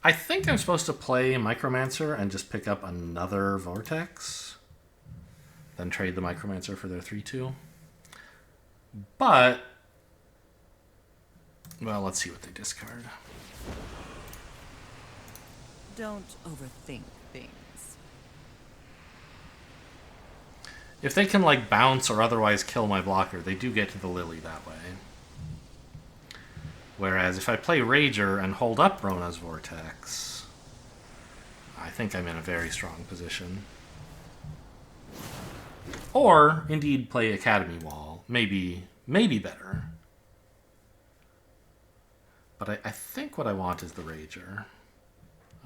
I think I'm supposed to play Micromancer and just pick up another Vortex. Then trade the Micromancer for their 3/2. But, well, let's see what they discard. Don't overthink things. If they can, like, bounce or otherwise kill my blocker, they do get to the Lily that way. Whereas if I play Rager and hold up Rona's Vortex, I think I'm in a very strong position. Or, indeed, play Academy Wall. Maybe better. But I think what I want is the Rager.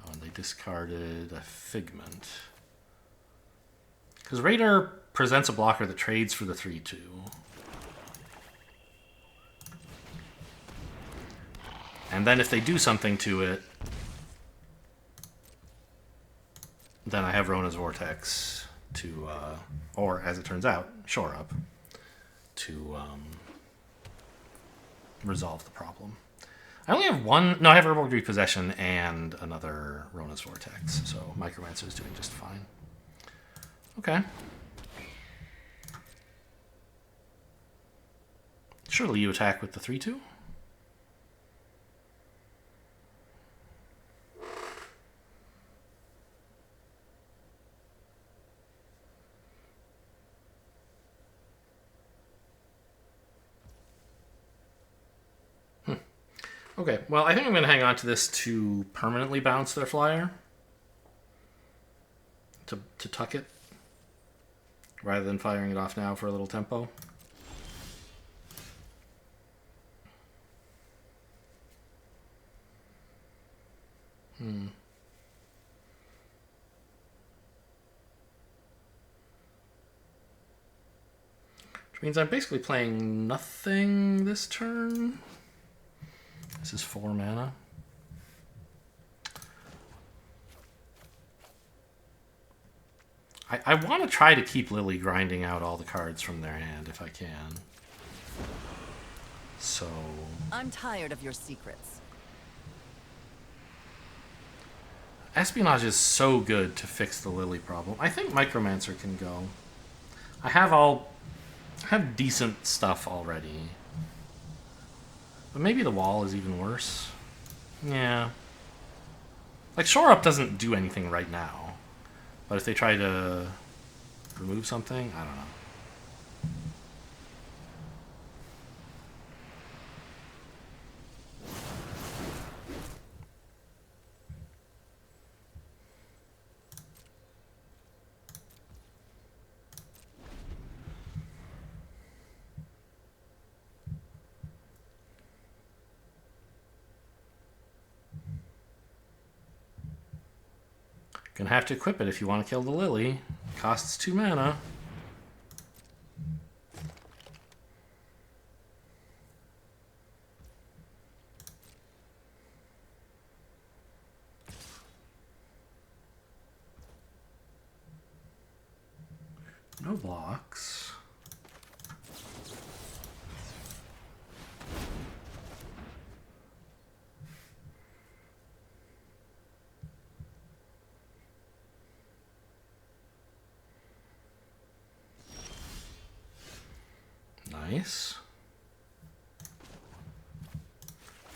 Oh, and they discarded a Figment. Because Raider presents a blocker that trades for the 3-2. And then if they do something to it, then I have Rona's Vortex to, or as it turns out, Shore Up, to resolve the problem. I only have one, no, I have Herbal Repossession and another Rona's Vortex, so Micromancer is doing just fine. Okay. Surely you attack with the 3-2? Okay, well, I think I'm going to hang on to this to permanently bounce their flyer. To tuck it. Rather than firing it off now for a little tempo. Which means I'm basically playing nothing this turn. This is 4 mana. I want to try to keep Lily grinding out all the cards from their hand if I can. So... I'm tired of your secrets. Espionage is so good to fix the Lily problem. I think Micromancer can go. I have decent stuff already. But maybe the wall is even worse. Yeah. Like, Shore Up doesn't do anything right now. But if they try to remove something, I don't know. Gonna have to equip it if you want to kill the Lily. Costs 2 mana. No blocks. Nice.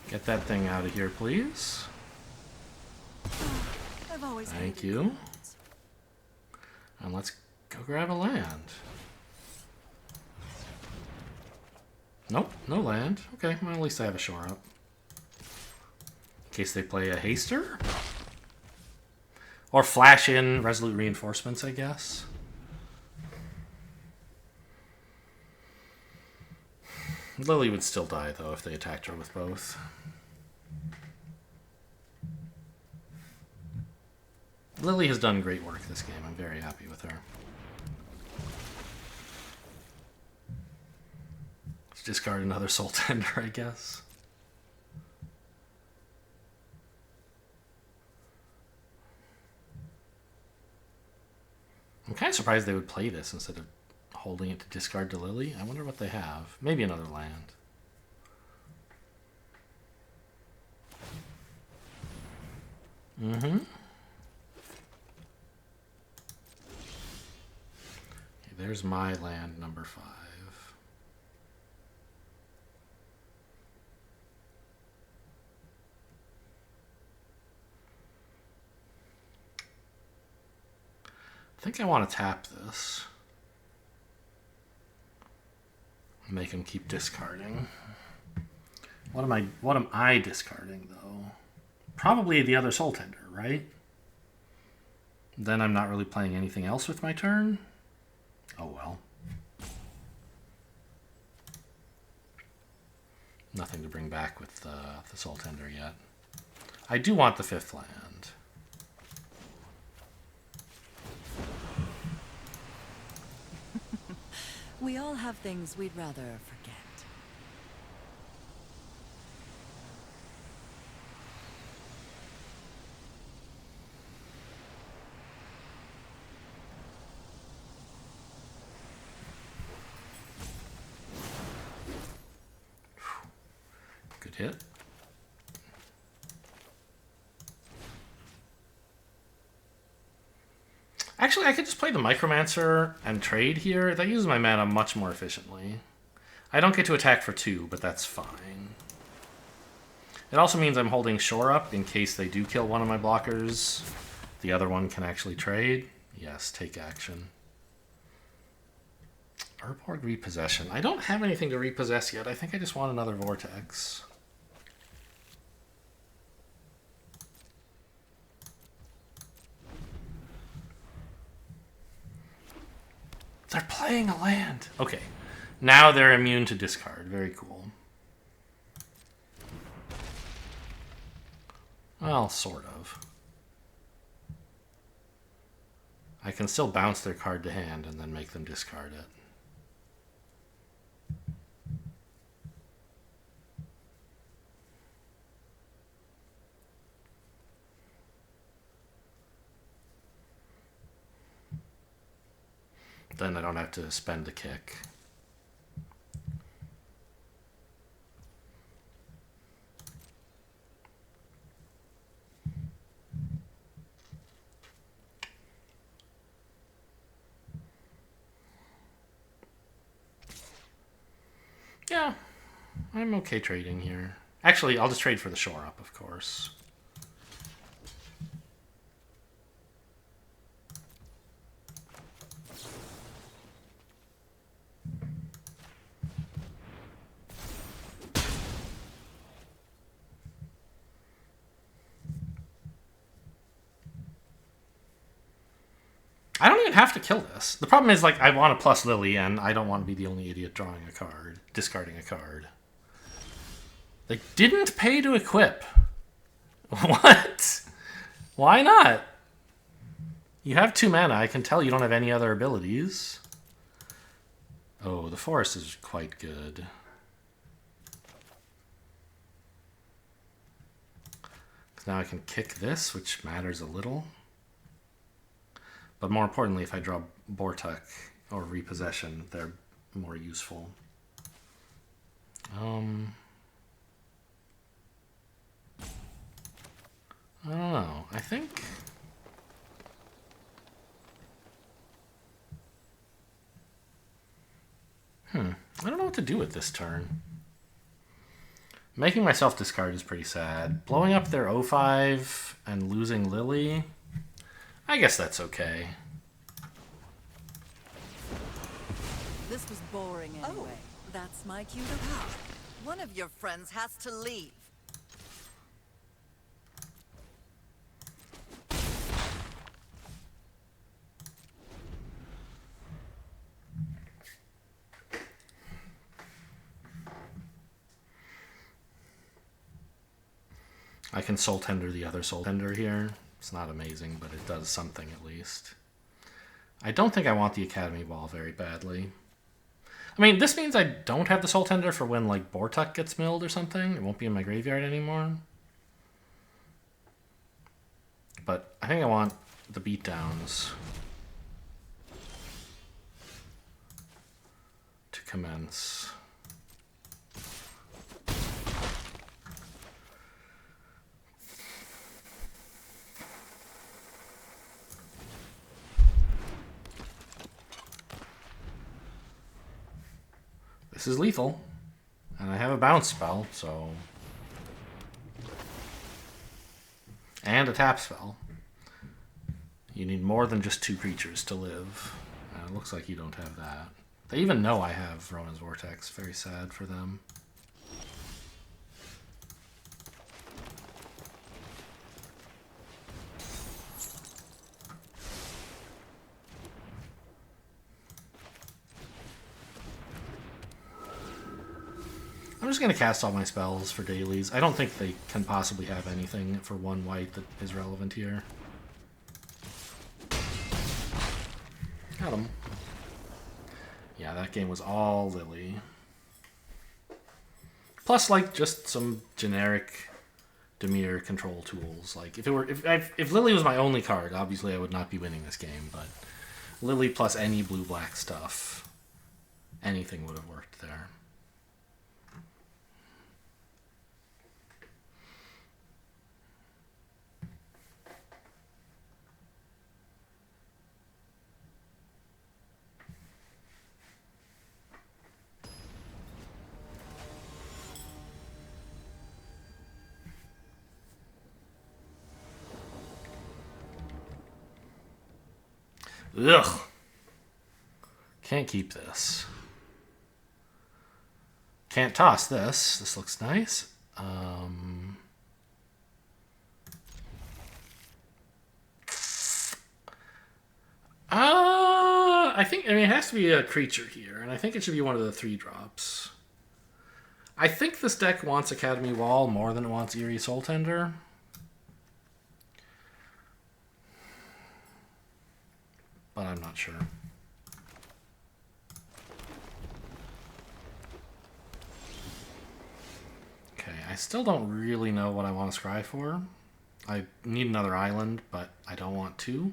Get that thing out of here, please. I've always Thank you. And let's go grab a land. Nope, no land. Okay, well, at least I have a Shore Up. In case they play a Haster. Or flash in Resolute Reinforcements, I guess. Lily would still die, though, if they attacked her with both. Lily has done great work this game. I'm very happy with her. Let's discard another Soul Tender, I guess. I'm kind of surprised they would play this instead of holding it to discard to Lily. I wonder what they have. Maybe another land. Okay, there's my land number 5. I think I want to tap this. Make him keep discarding. What am I discarding though? Probably the other Soul Tender, right? Then I'm not really playing anything else with my turn. Oh well. nothing to bring back with the Soul Tender yet. I do want the 5th land. We all have things we'd rather forget. Good hit. Actually, I could just play the Micromancer and trade here. That uses my mana much more efficiently. I don't get to attack for 2, but that's fine. It also means I'm holding Shore up in case they do kill one of my blockers. The other one can actually trade. Yes, take action. Urborg Repossession. I don't have anything to repossess yet. I think I just want another Vortex. They're playing a land. Okay. Now they're immune to discard. Very cool. Well, sort of. I can still bounce their card to hand and then make them discard it. Then I don't have to spend a kick. Yeah, I'm okay trading here. Actually, I'll just trade for the Shore up, of course. I don't even have to kill this. The problem is, like, I want to plus Lily, and I don't want to be the only idiot drawing a card, discarding a card. They didn't pay to equip. What? Why not? You have 2 mana. I can tell you don't have any other abilities. Oh, the forest is quite good. Now I can kick this, which matters a little. But more importantly, if I draw Bortuk or Repossession, they're more useful. I don't know. I think... I don't know what to do with this turn. Making myself discard is pretty sad. Blowing up their 0-5 and losing Lily... I guess that's okay. This was boring anyway. Oh, that's my cue to leave. One of your friends has to leave. I can Soul Tender the other Soul Tender here. It's not amazing, but it does something at least. I don't think I want the Academy Ball very badly. I mean, this means I don't have the Soul Tender for when, like, Bortuk gets milled or something. It won't be in my graveyard anymore. But I think I want the beatdowns to commence. This is lethal, and I have a bounce spell, so... And a tap spell. You need more than just 2 creatures to live. And it looks like you don't have that. They even know I have Ronin's Vortex. Very sad for them. I'm just going to cast all my spells for dailies. I don't think they can possibly have anything for 1 white that is relevant here. Got him. Yeah, that game was all Lily. Plus, like, just some generic Dimir control tools. Like, if Lily was my only card, obviously I would not be winning this game, but Lily plus any blue-black stuff, anything would have worked there. Ugh. Can't keep this. Can't toss this. This looks nice. I mean, it has to be a creature here, and I think it should be one of the 3-drops. I think this deck wants Academy Wall more than it wants Eerie Soul Tender. But I'm not sure. Okay, I still don't really know what I want to scry for. I need another island, but I don't want to.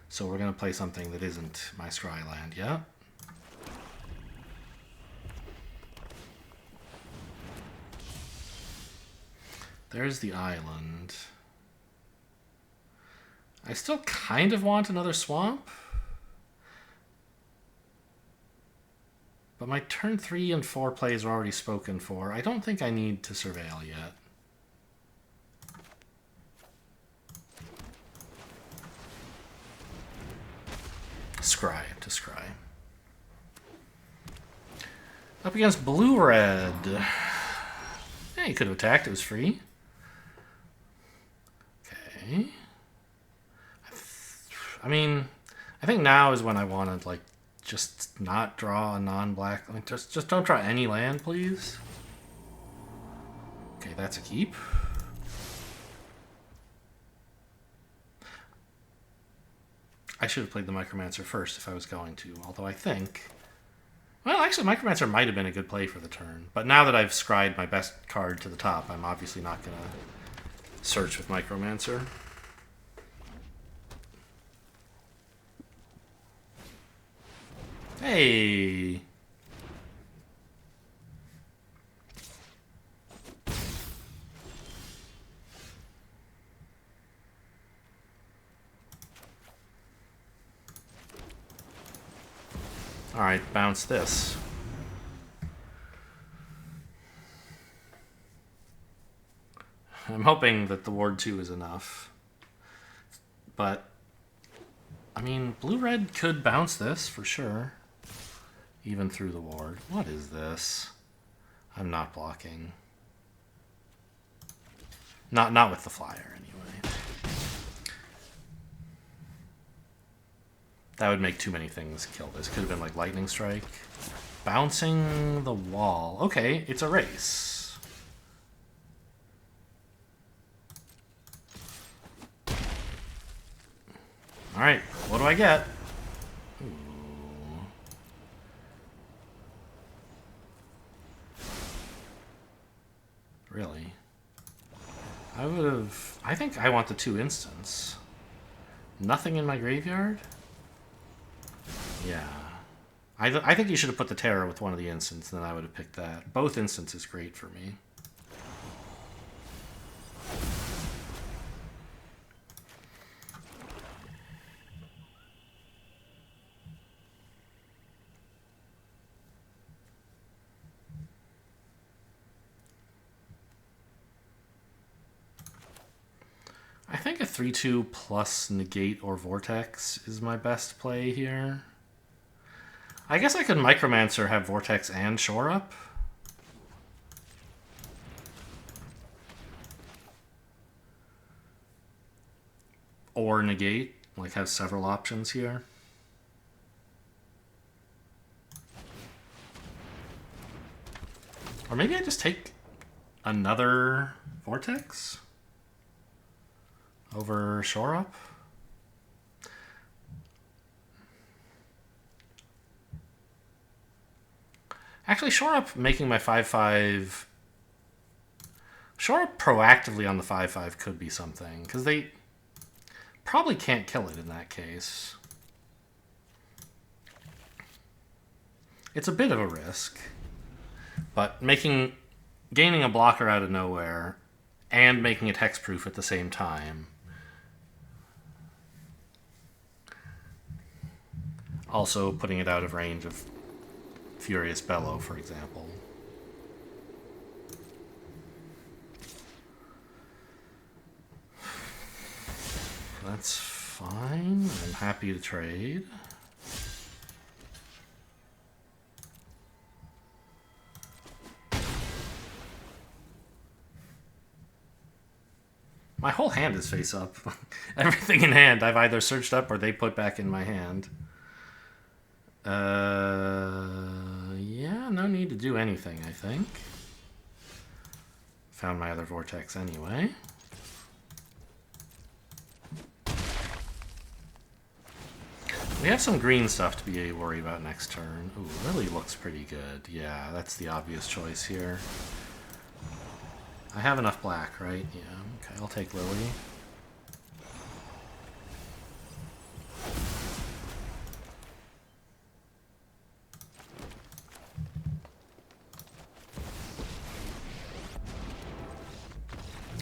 So we're going to play something that isn't my scry land yet. There's the island. I still kind of want another swamp. But my turn 3 and 4 plays are already spoken for. I don't think I need to surveil yet. Scry to scry. Up against blue-red. Yeah, he could have attacked. It was free. Okay. I mean, I think now is when I want to, like, just not draw a non-black. Like, just don't draw any land, please. Okay, that's a keep. I should have played the Micromancer first if I was going to, although I think... Well, actually, Micromancer might have been a good play for the turn. But now that I've scried my best card to the top, I'm obviously not going to search with Micromancer. Hey! Alright, bounce this. I'm hoping that the Ward 2 is enough. But, I mean, blue-red could bounce this for sure. Even through the ward. What is this? I'm not blocking. Not with the flyer, anyway. That would make too many things kill this. Could have been like lightning strike. Bouncing the wall. Okay, it's a race. Alright, what do I get? Really? I would have... I think I want the 2 instants. Nothing in my graveyard? Yeah. I think you should have put the Terror with one of the instants, and then I would have picked that. Both instants is great for me. I think a 3/2 plus Negate or Vortex is my best play here. I guess I could Micromancer, have Vortex and Shore Up. Or Negate, like have several options here. Or maybe I just take another Vortex over Shore Up. Actually, Shore Up making my 5/5... Shore Up proactively on the 5/5 could be something, because they probably can't kill it in that case. It's a bit of a risk, but gaining a blocker out of nowhere and making it hexproof at the same time. Also putting it out of range of Furious Bellow, for example. That's fine. I'm happy to trade. My whole hand is face up. Everything in hand I've either searched up or they put back in my hand. Yeah, no need to do anything, I think. Found my other Vortex anyway. We have some green stuff to be worried about next turn. Ooh, Lily looks pretty good. Yeah, that's the obvious choice here. I have enough black, right? Yeah, okay, I'll take Lily.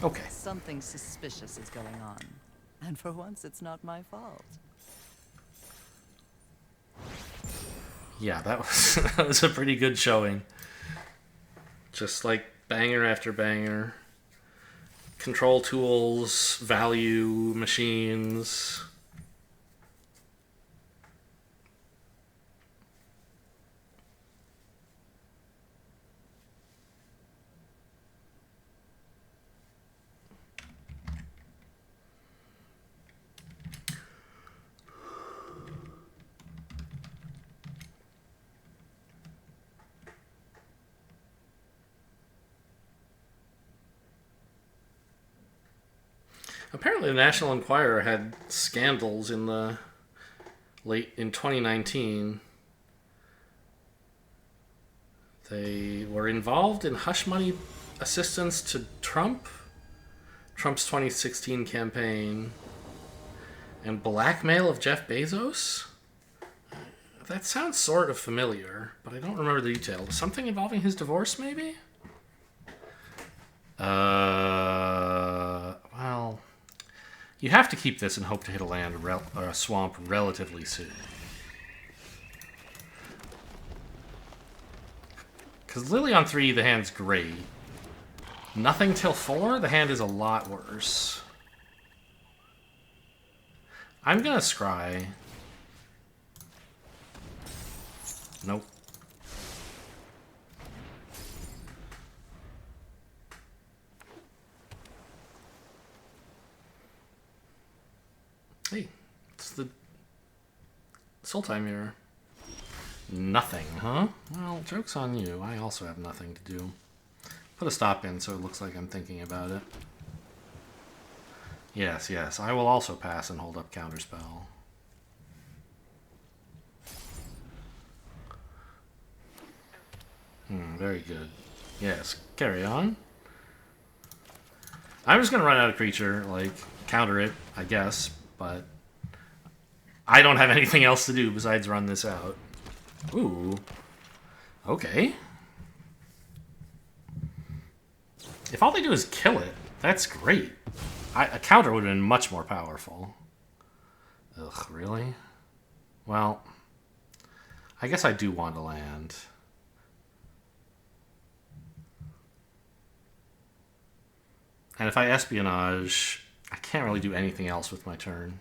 Okay. Something suspicious is going on. And for once, it's not my fault. Yeah, that was a pretty good showing. Just like banger after banger. Control tools, value machines. Apparently, the National Enquirer had scandals in 2019. They were involved in hush money assistance to Trump's 2016 campaign, and blackmail of Jeff Bezos. That sounds sort of familiar, but I don't remember the details. Something involving his divorce, maybe? Well, you have to keep this and hope to hit a land or a swamp relatively soon. Because Lily on 3, the hand's great. Nothing till 4, the hand is a lot worse. I'm gonna scry. Nope. Hey, it's the Sultai mirror. Nothing, huh? Well, joke's on you. I also have nothing to do. Put a stop in so it looks like I'm thinking about it. Yes, yes. I will also pass and hold up Counterspell. Very good. Yes, carry on. I'm just going to run out of creature, like, counter it, I guess, but I don't have anything else to do besides run this out. Ooh. Okay. If all they do is kill it, that's great. A counter would have been much more powerful. Ugh, really? Well, I guess I do want to land. And if I espionage, I can't really do anything else with my turn.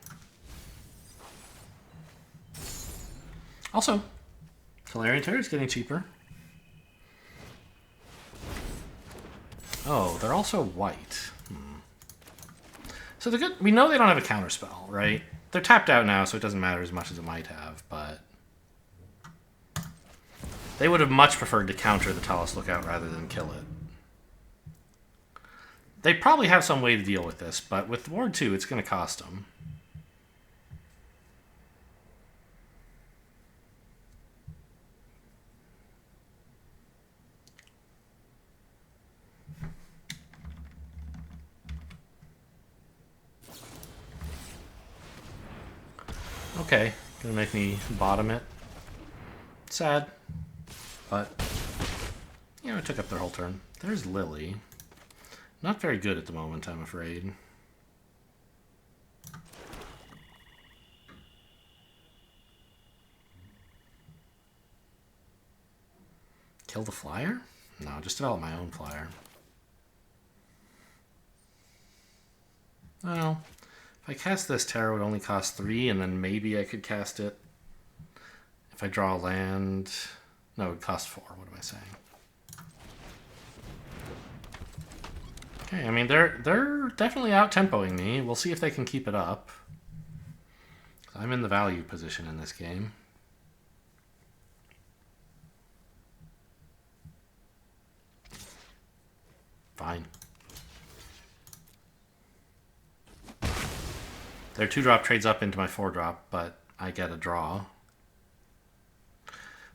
Also, Talarian Terror is getting cheaper. Oh, they're also white. So they're good. We know they don't have a counterspell, right? They're tapped out now, so it doesn't matter as much as it might have, but They would have much preferred to counter the Talus Lookout rather than kill it. They probably have some way to deal with this, but with Ward 2, it's going to cost them. Okay, gonna make me bottom it. Sad. But, you know, it took up their whole turn. There's Lily. Not very good at the moment, I'm afraid. Kill the flyer? No, just develop my own flyer. Well, if I cast this, Terra would only cost 3, and then maybe I could cast it if I draw a land. No, it would cost 4. What am I saying? Okay, I mean, they're definitely out-tempoing me. We'll see if they can keep it up. I'm in the value position in this game. Fine. Their 2-drop trades up into my 4-drop, but I get a draw.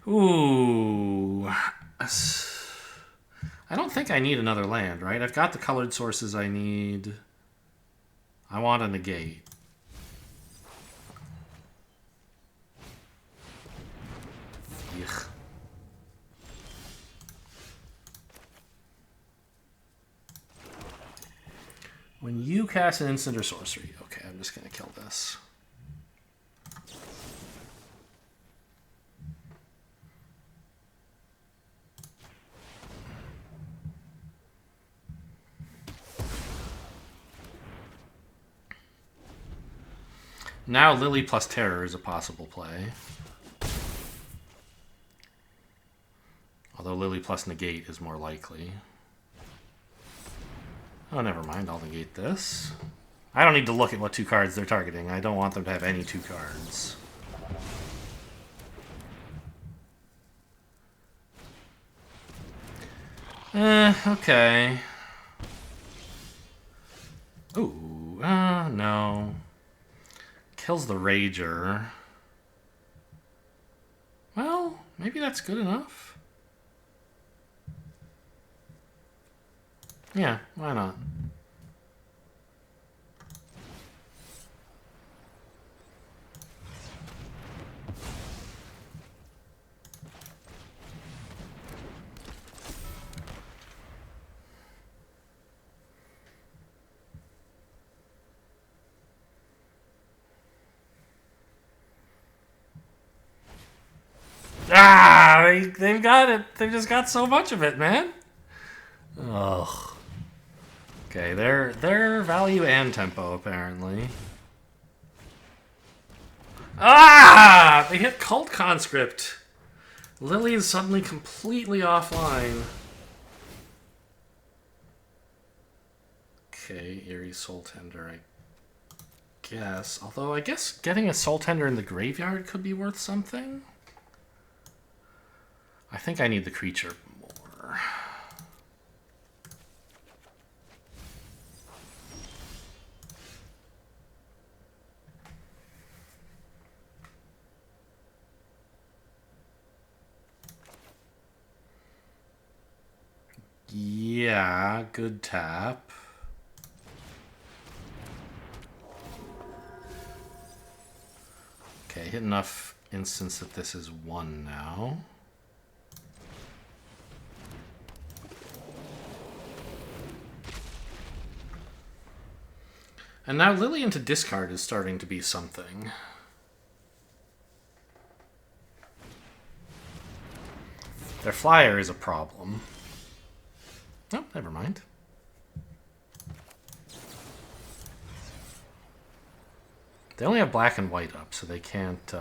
Ooh. I don't think I need another land, right? I've got the colored sources I need. I want a negate. Yuck. When you cast an instant or sorcery. Okay, I'm just going to kill this. Now Lily plus Terror is a possible play. Although Lily plus Negate is more likely. Oh, never mind. I'll negate this. I don't need to look at what 2 cards they're targeting. I don't want them to have any 2 cards. Okay. Ooh, no. Kills the Rager. Well, maybe that's good enough. Yeah, why not? Ah, they've got it. They've just got so much of it, man. Ugh. Okay, they're value and tempo, apparently. Ah! They hit Cult Conscript. Lily is suddenly completely offline. Okay, Eerie Soul Tender, I guess. Although, I guess getting a Soul Tender in the graveyard could be worth something. I think I need the creature more. Yeah, good tap. Okay, hit enough instance that this is 1 now. And now Lily into discard is starting to be something. Their flyer is a problem. Oh, never mind. They only have black and white up, so they can't...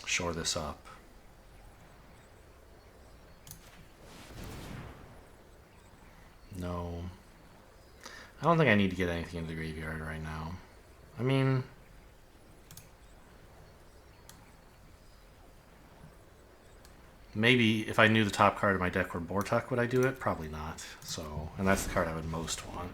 shore this up. No. I don't think I need to get anything into the graveyard right now. I mean, Maybe if I knew the top card of my deck were Bortuk, would I do it? Probably not. So, and that's the card I would most want.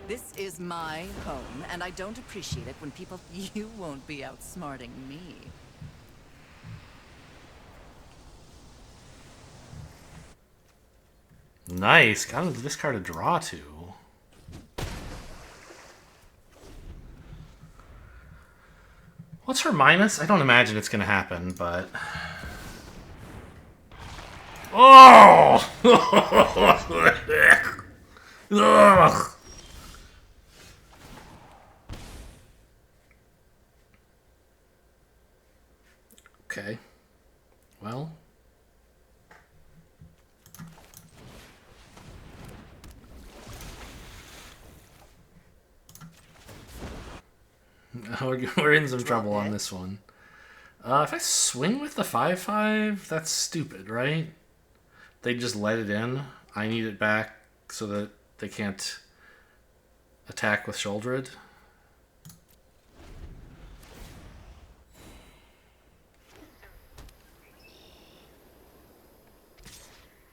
This is my home, and I don't appreciate it when people... You won't be outsmarting me. Nice. Got this card to draw to. What's her minus? I don't imagine it's going to happen, but... Oh! Ugh. Okay. Well... We're in some trouble on this one. If I swing with the 5/5, that's stupid, right? They just let it in. I need it back so that they can't attack with Shouldered.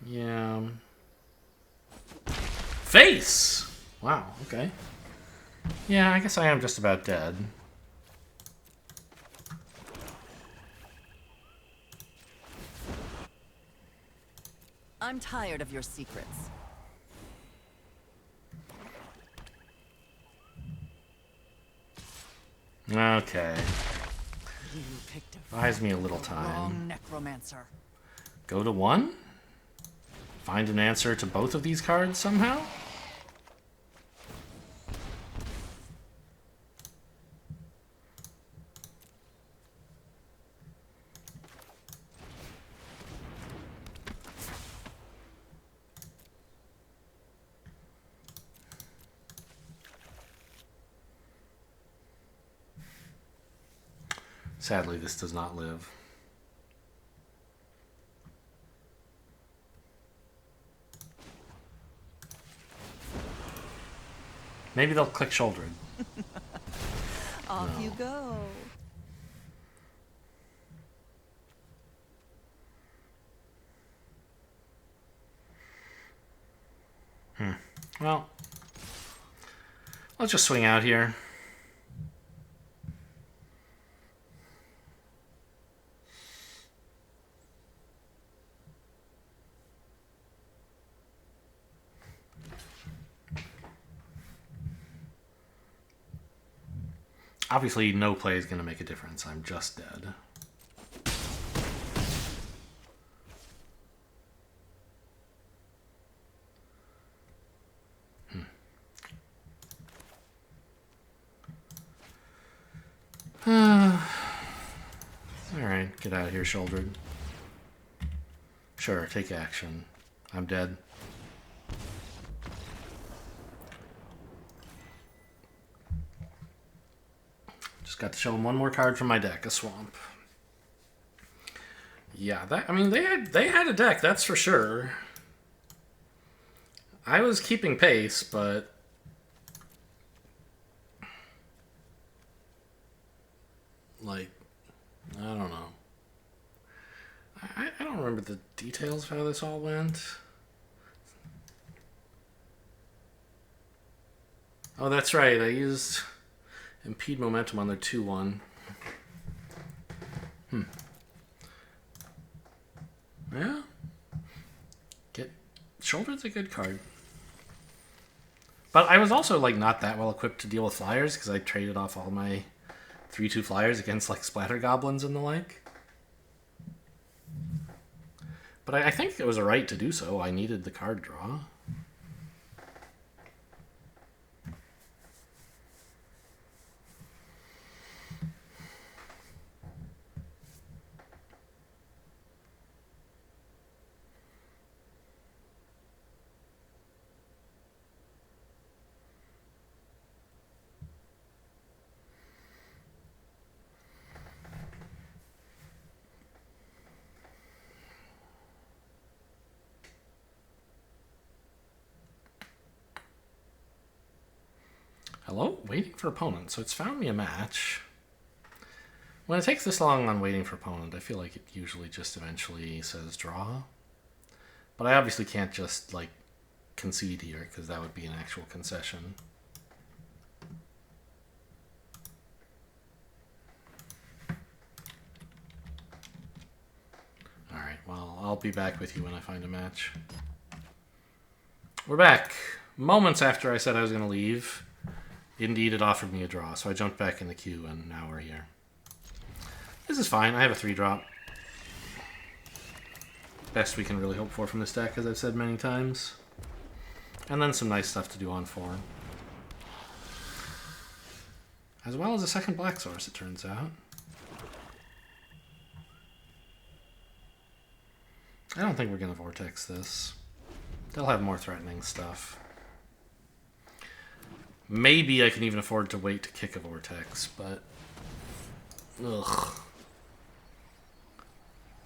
Yeah. Face! Wow, okay. Yeah, I guess I am just about dead. I'm tired of your secrets. Okay. You picked a Buys me a little time. wrong necromancer. Go to 1? Find an answer to both of these cards somehow? Sadly, this does not live. Maybe they'll click Shouldered. Off you go. Well, let's just swing out here. Obviously, no play is going to make a difference. I'm just dead. Alright, get out of here, Shouldered. Sure, take action. I'm dead. Just got to show him one more card from my deck, a Swamp. Yeah, that, I mean, they had a deck, that's for sure. I was keeping pace, but like, I don't know. I don't remember the details of how this all went. Oh, that's right. I used Impede Momentum on their 2/1. Yeah. Shoulder's a good card. But I was also like not that well equipped to deal with flyers because I traded off all my 3/2 flyers against like Splatter Goblins and the like. But I think it was a right to do so. I needed the card draw. Hello? Waiting for opponent. So it's found me a match. When it takes this long on waiting for opponent, I feel like it usually just eventually says draw. But I obviously can't just, like, concede here, because that would be an actual concession. Alright, well, I'll be back with you when I find a match. We're back. Moments after I said I was going to leave, indeed it offered me a draw, so I jumped back in the queue, and now we're here. This is fine. I have a 3-drop. Best we can really hope for from this deck, as I've said many times. And then some nice stuff to do on 4. As well as a second black source, it turns out. I don't think we're going to Vortex this. They'll have more threatening stuff. Maybe I can even afford to wait to kick a Vortex, but... ugh.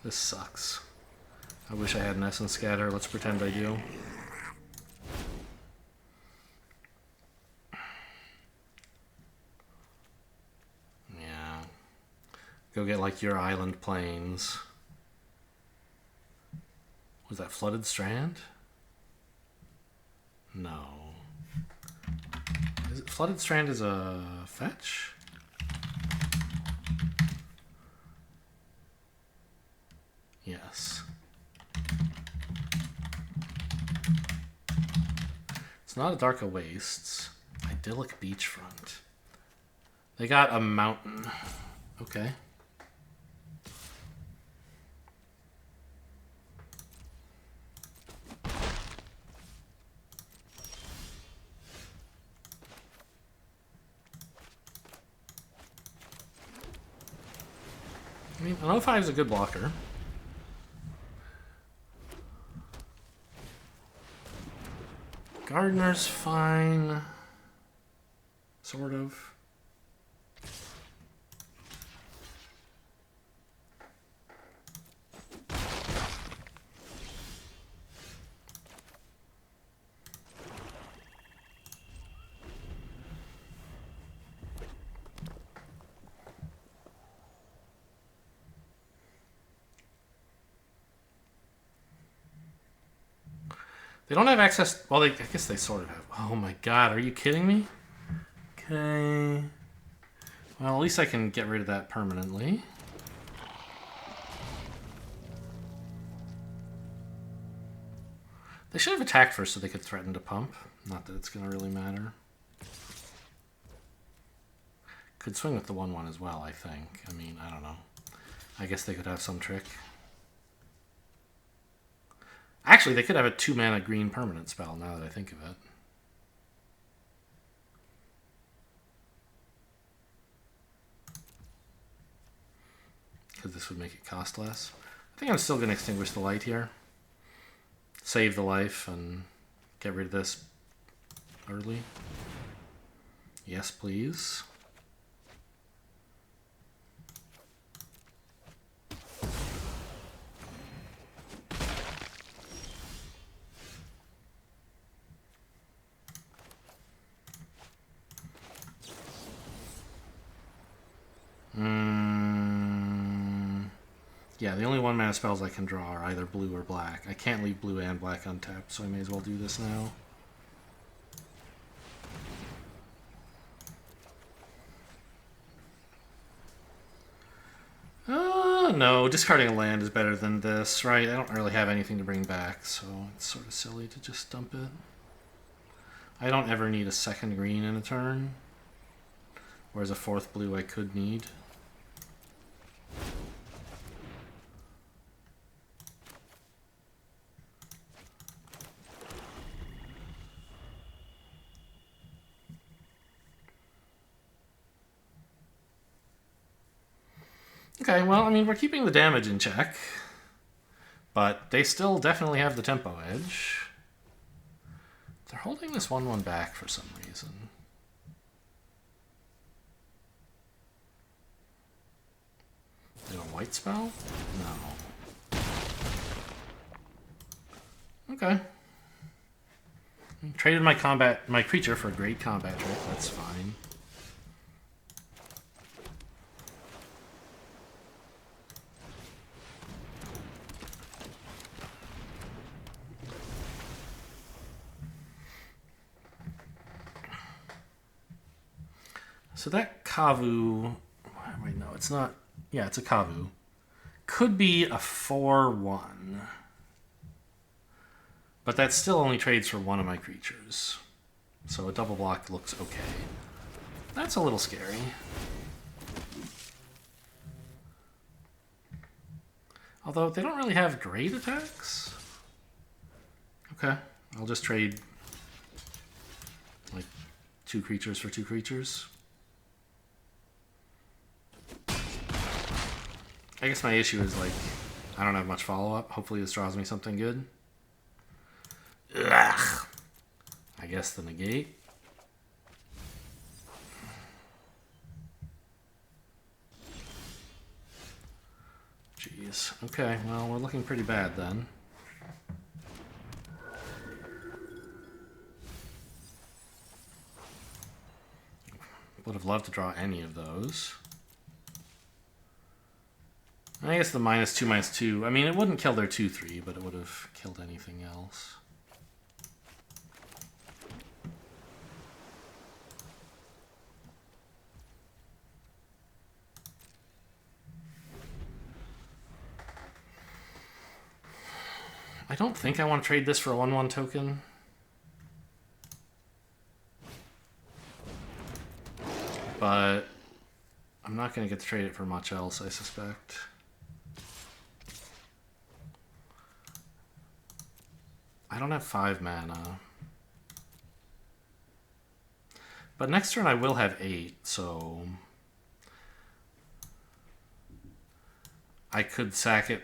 This sucks. I wish I had an Essence Scatter. Let's pretend I do. Yeah. Go get, like, your Island Plains. Was that Flooded Strand? No. Is it Flooded Strand is a fetch? Yes. It's not a Darka Wastes. Idyllic Beachfront. They got a mountain. Okay. I mean, an 05 is a good blocker. Gardener's fine. Sort of. They don't have access... well, I guess they sort of have. Oh my god, are you kidding me? Okay. Well, at least I can get rid of that permanently. They should have attacked first so they could threaten to pump. Not that it's going to really matter. Could swing with the 1/1 as well, I think. I mean, I don't know. I guess they could have some trick. Actually, they could have a 2-mana green permanent spell, now that I think of it. Because this would make it cost less. I think I'm still going to extinguish the light here. Save the life and get rid of this early. Yes, please. Yeah, the only 1-mana spells I can draw are either blue or black. I can't leave blue and black untapped, so I may as well do this now. No, discarding a land is better than this, right? I don't really have anything to bring back, so it's sort of silly to just dump it. I don't ever need a second green in a turn, whereas a 4th blue I could need. Okay, well, I mean, we're keeping the damage in check, but they still definitely have the tempo edge. They're holding this 1/1 back for some reason. They have a white spell? No. Okay. Traded my creature for a great combat trick, that's fine. So that Kavu... Wait, no, it's not... Yeah, it's a Kavu. Could be a 4-1. But that still only trades for one of my creatures. So a double block looks okay. That's a little scary. Although they don't really have great attacks. Okay, I'll just trade like 2 creatures for 2 creatures. I guess my issue is like I don't have much follow-up. Hopefully this draws me something good. Ugh. I guess the negate. Jeez. Okay, well, we're looking pretty bad then. Would have loved to draw any of those. I guess the -2/-2. I mean, it wouldn't kill their 2/3, but it would have killed anything else. I don't think I want to trade this for a 1/1 token. But I'm not going to get to trade it for much else, I suspect. I don't have 5 mana. But next turn I will have 8, so I could sack it,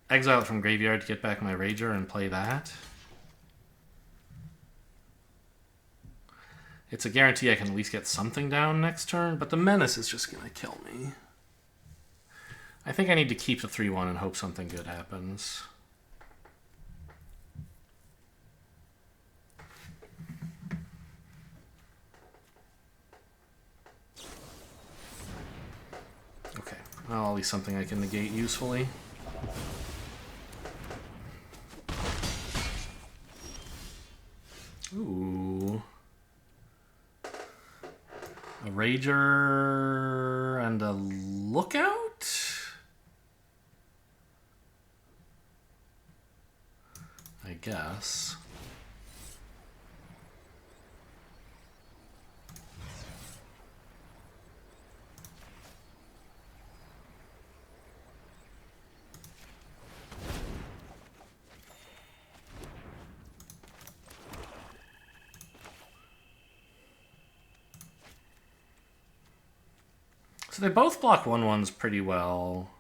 exile it from graveyard to get back my Rager and play that. It's a guarantee I can at least get something down next turn, but the Menace is just going to kill me. I think I need to keep the 3/1 and hope something good happens. Okay, well, at least something I can negate usefully. Ooh. A Rager and a Lookout? I guess. So they both block 1/1s pretty well.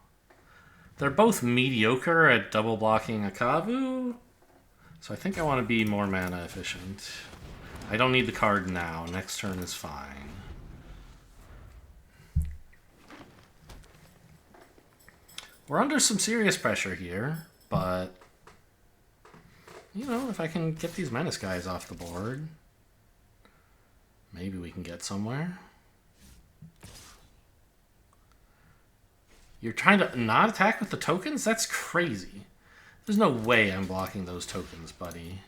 They're both mediocre at double blocking a Kavu. So I think I want to be more mana efficient. I don't need the card now. Next turn is fine. We're under some serious pressure here, but you know, if I can get these Menace guys off the board, maybe we can get somewhere. You're trying to not attack with the tokens? That's crazy. There's no way I'm blocking those tokens, buddy.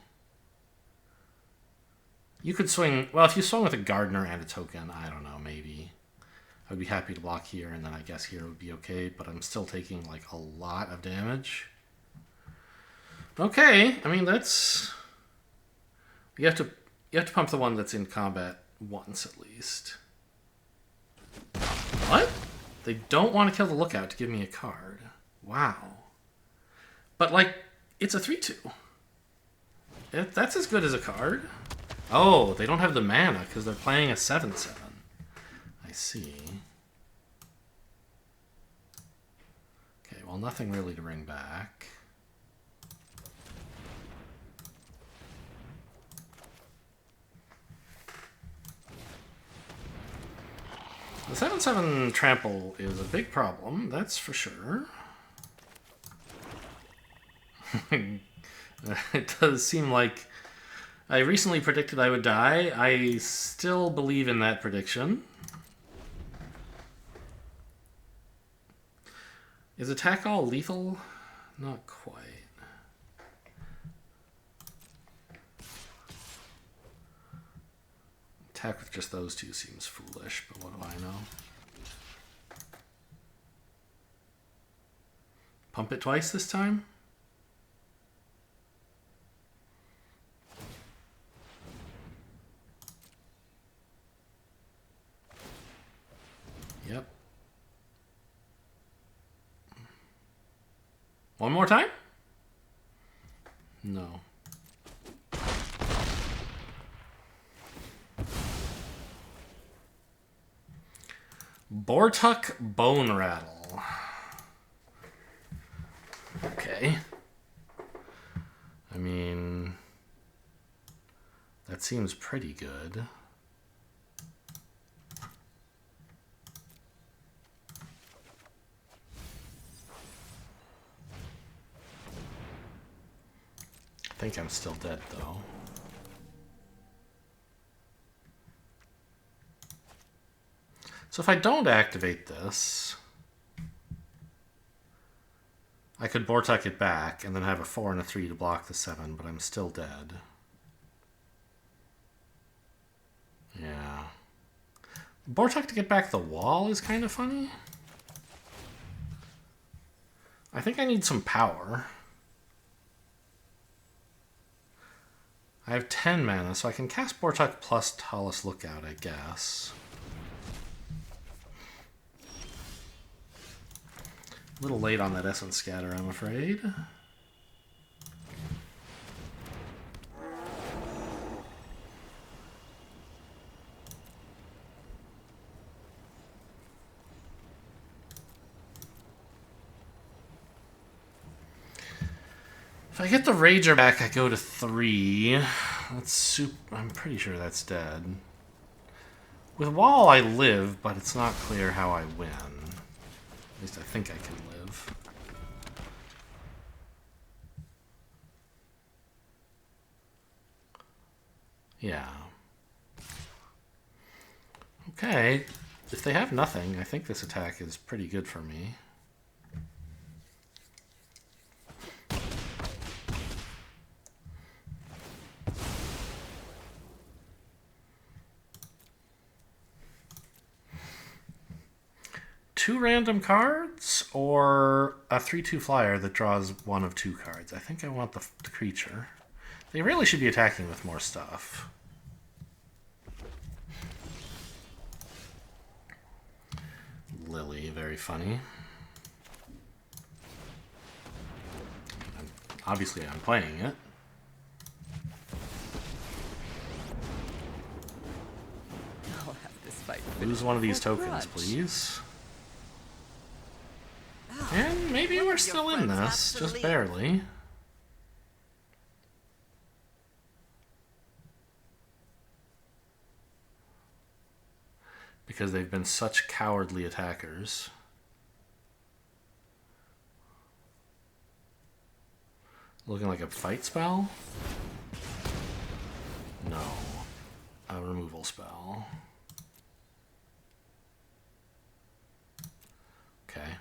You could swing... Well, if you swung with a Gardener and a token, I don't know, maybe. I'd be happy to block here, and then I guess here would be okay, but I'm still taking, like, a lot of damage. Okay, I mean, that's... You have to pump the one that's in combat once, at least. What? They don't want to kill the Lookout to give me a card. Wow. But, like, it's a 3/2. That's as good as a card. Oh, they don't have the mana because they're playing a 7/7. I see. Okay, well, nothing really to bring back. The 7/7 trample is a big problem, that's for sure. It does seem like I recently predicted I would die. I still believe in that prediction. Is attack all lethal? Not quite. attack with just those two seems foolish, but what do I know? Pump it twice this time? Yep. One more time? No. Bortuk Bone Rattle. Okay. I mean, that seems pretty good. I think I'm still dead, though. So if I don't activate this, I could Bortuk it back and then have a 4 and a 3 to block the 7, but I'm still dead. Yeah. Bortuk to get back the wall is kind of funny. I think I need some power. I have 10 mana, so I can cast Bortuk plus Talus Lookout, I guess. A little late on that Essence Scatter, I'm afraid. If I get the Rager back, I go to 3. That's I'm pretty sure that's dead. With Wall, I live, but it's not clear how I win. At least I think I can live. Yeah. Okay. If they have nothing, I think this attack is pretty good for me. Two random cards or a 3/2 flyer that draws one of 2 cards. I think I want the creature. They really should be attacking with more stuff. Lily, very funny. Obviously, I'm playing it. I'll have this fight. Lose one of these tokens, please. And maybe we're still in this, just barely. Because they've been such cowardly attackers. Looking like a fight spell? No. A removal spell. Okay.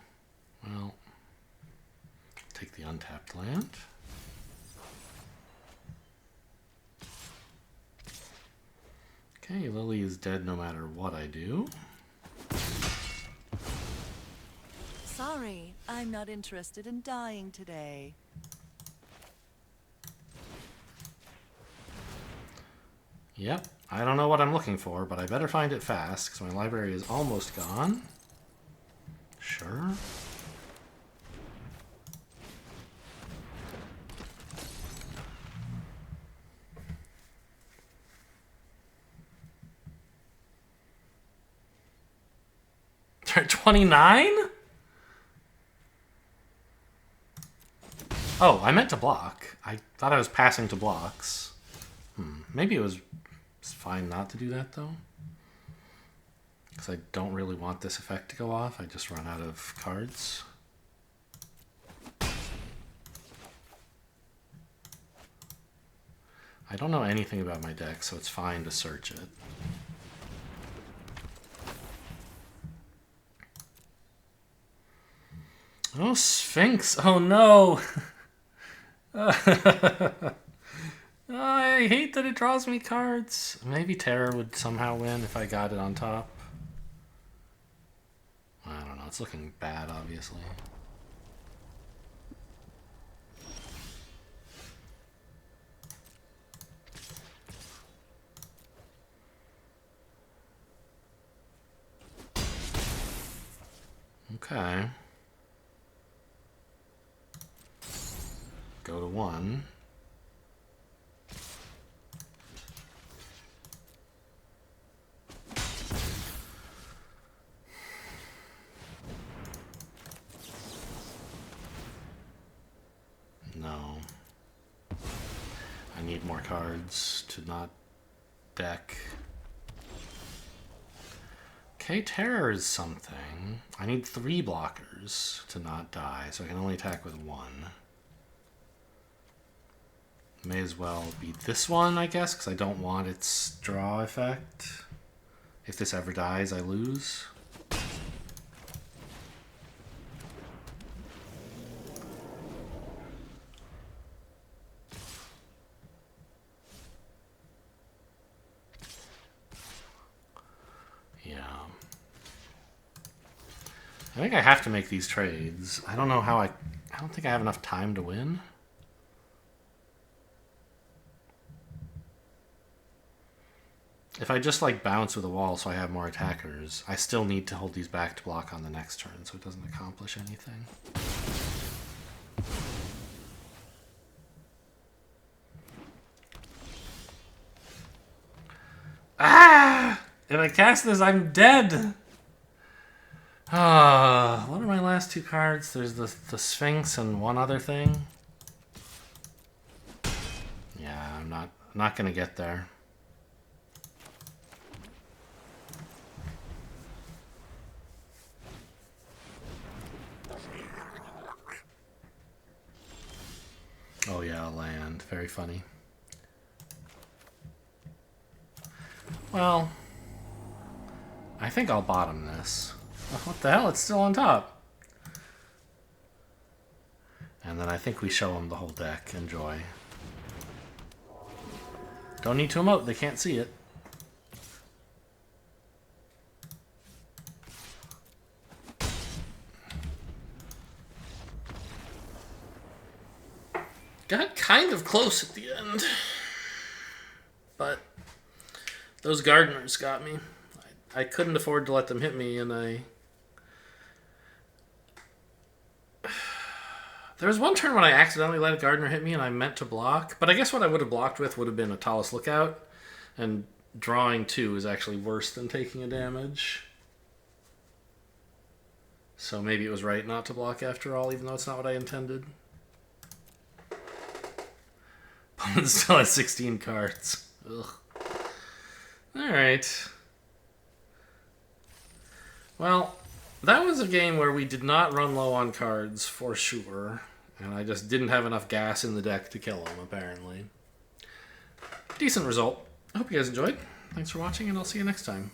Well, take the untapped land. Okay, Lily is dead no matter what I do. Sorry, I'm not interested in dying today. Yep, I don't know what I'm looking for, but I better find it fast, because my library is almost gone. Sure. They're at 29? Oh, I meant to block. I thought I was passing to blocks. Maybe it was fine not to do that, though. Because I don't really want this effect to go off. I just run out of cards. I don't know anything about my deck, so it's fine to search it. Oh, Sphinx. Oh, no. I hate that it draws me cards. Maybe Terror would somehow win if I got it on top. I don't know. It's looking bad, obviously. Okay. Go to 1. No. I need more cards to not deck. Okay, Terror is something. I need 3 blockers to not die, so I can only attack with 1. May as well be this one, I guess, because I don't want its draw effect. If this ever dies, I lose. Yeah. I think I have to make these trades. I don't know how I don't think I have enough time to win. If I just like bounce with a wall so I have more attackers, I still need to hold these back to block on the next turn so it doesn't accomplish anything. Ah! If I cast this, I'm dead! Ah, what are my last 2 cards? There's the Sphinx and one other thing. Yeah, I'm not gonna get there. Oh yeah, land. Very funny. Well, I think I'll bottom this. What the hell? It's still on top. And then I think we show them the whole deck. Enjoy. Don't need to emote. They can't see it. Got kind of close at the end. But those gardeners got me. I couldn't afford to let them hit me, and there was one turn when I accidentally let a gardener hit me and I meant to block, but I guess what I would have blocked with would have been a Talus Lookout, and drawing 2 is actually worse than taking a damage. So maybe it was right not to block after all, even though it's not what I intended. Opponent still has 16 cards. Ugh. Alright. Well, that was a game where we did not run low on cards, for sure. And I just didn't have enough gas in the deck to kill him, apparently. Decent result. I hope you guys enjoyed. Thanks for watching, and I'll see you next time.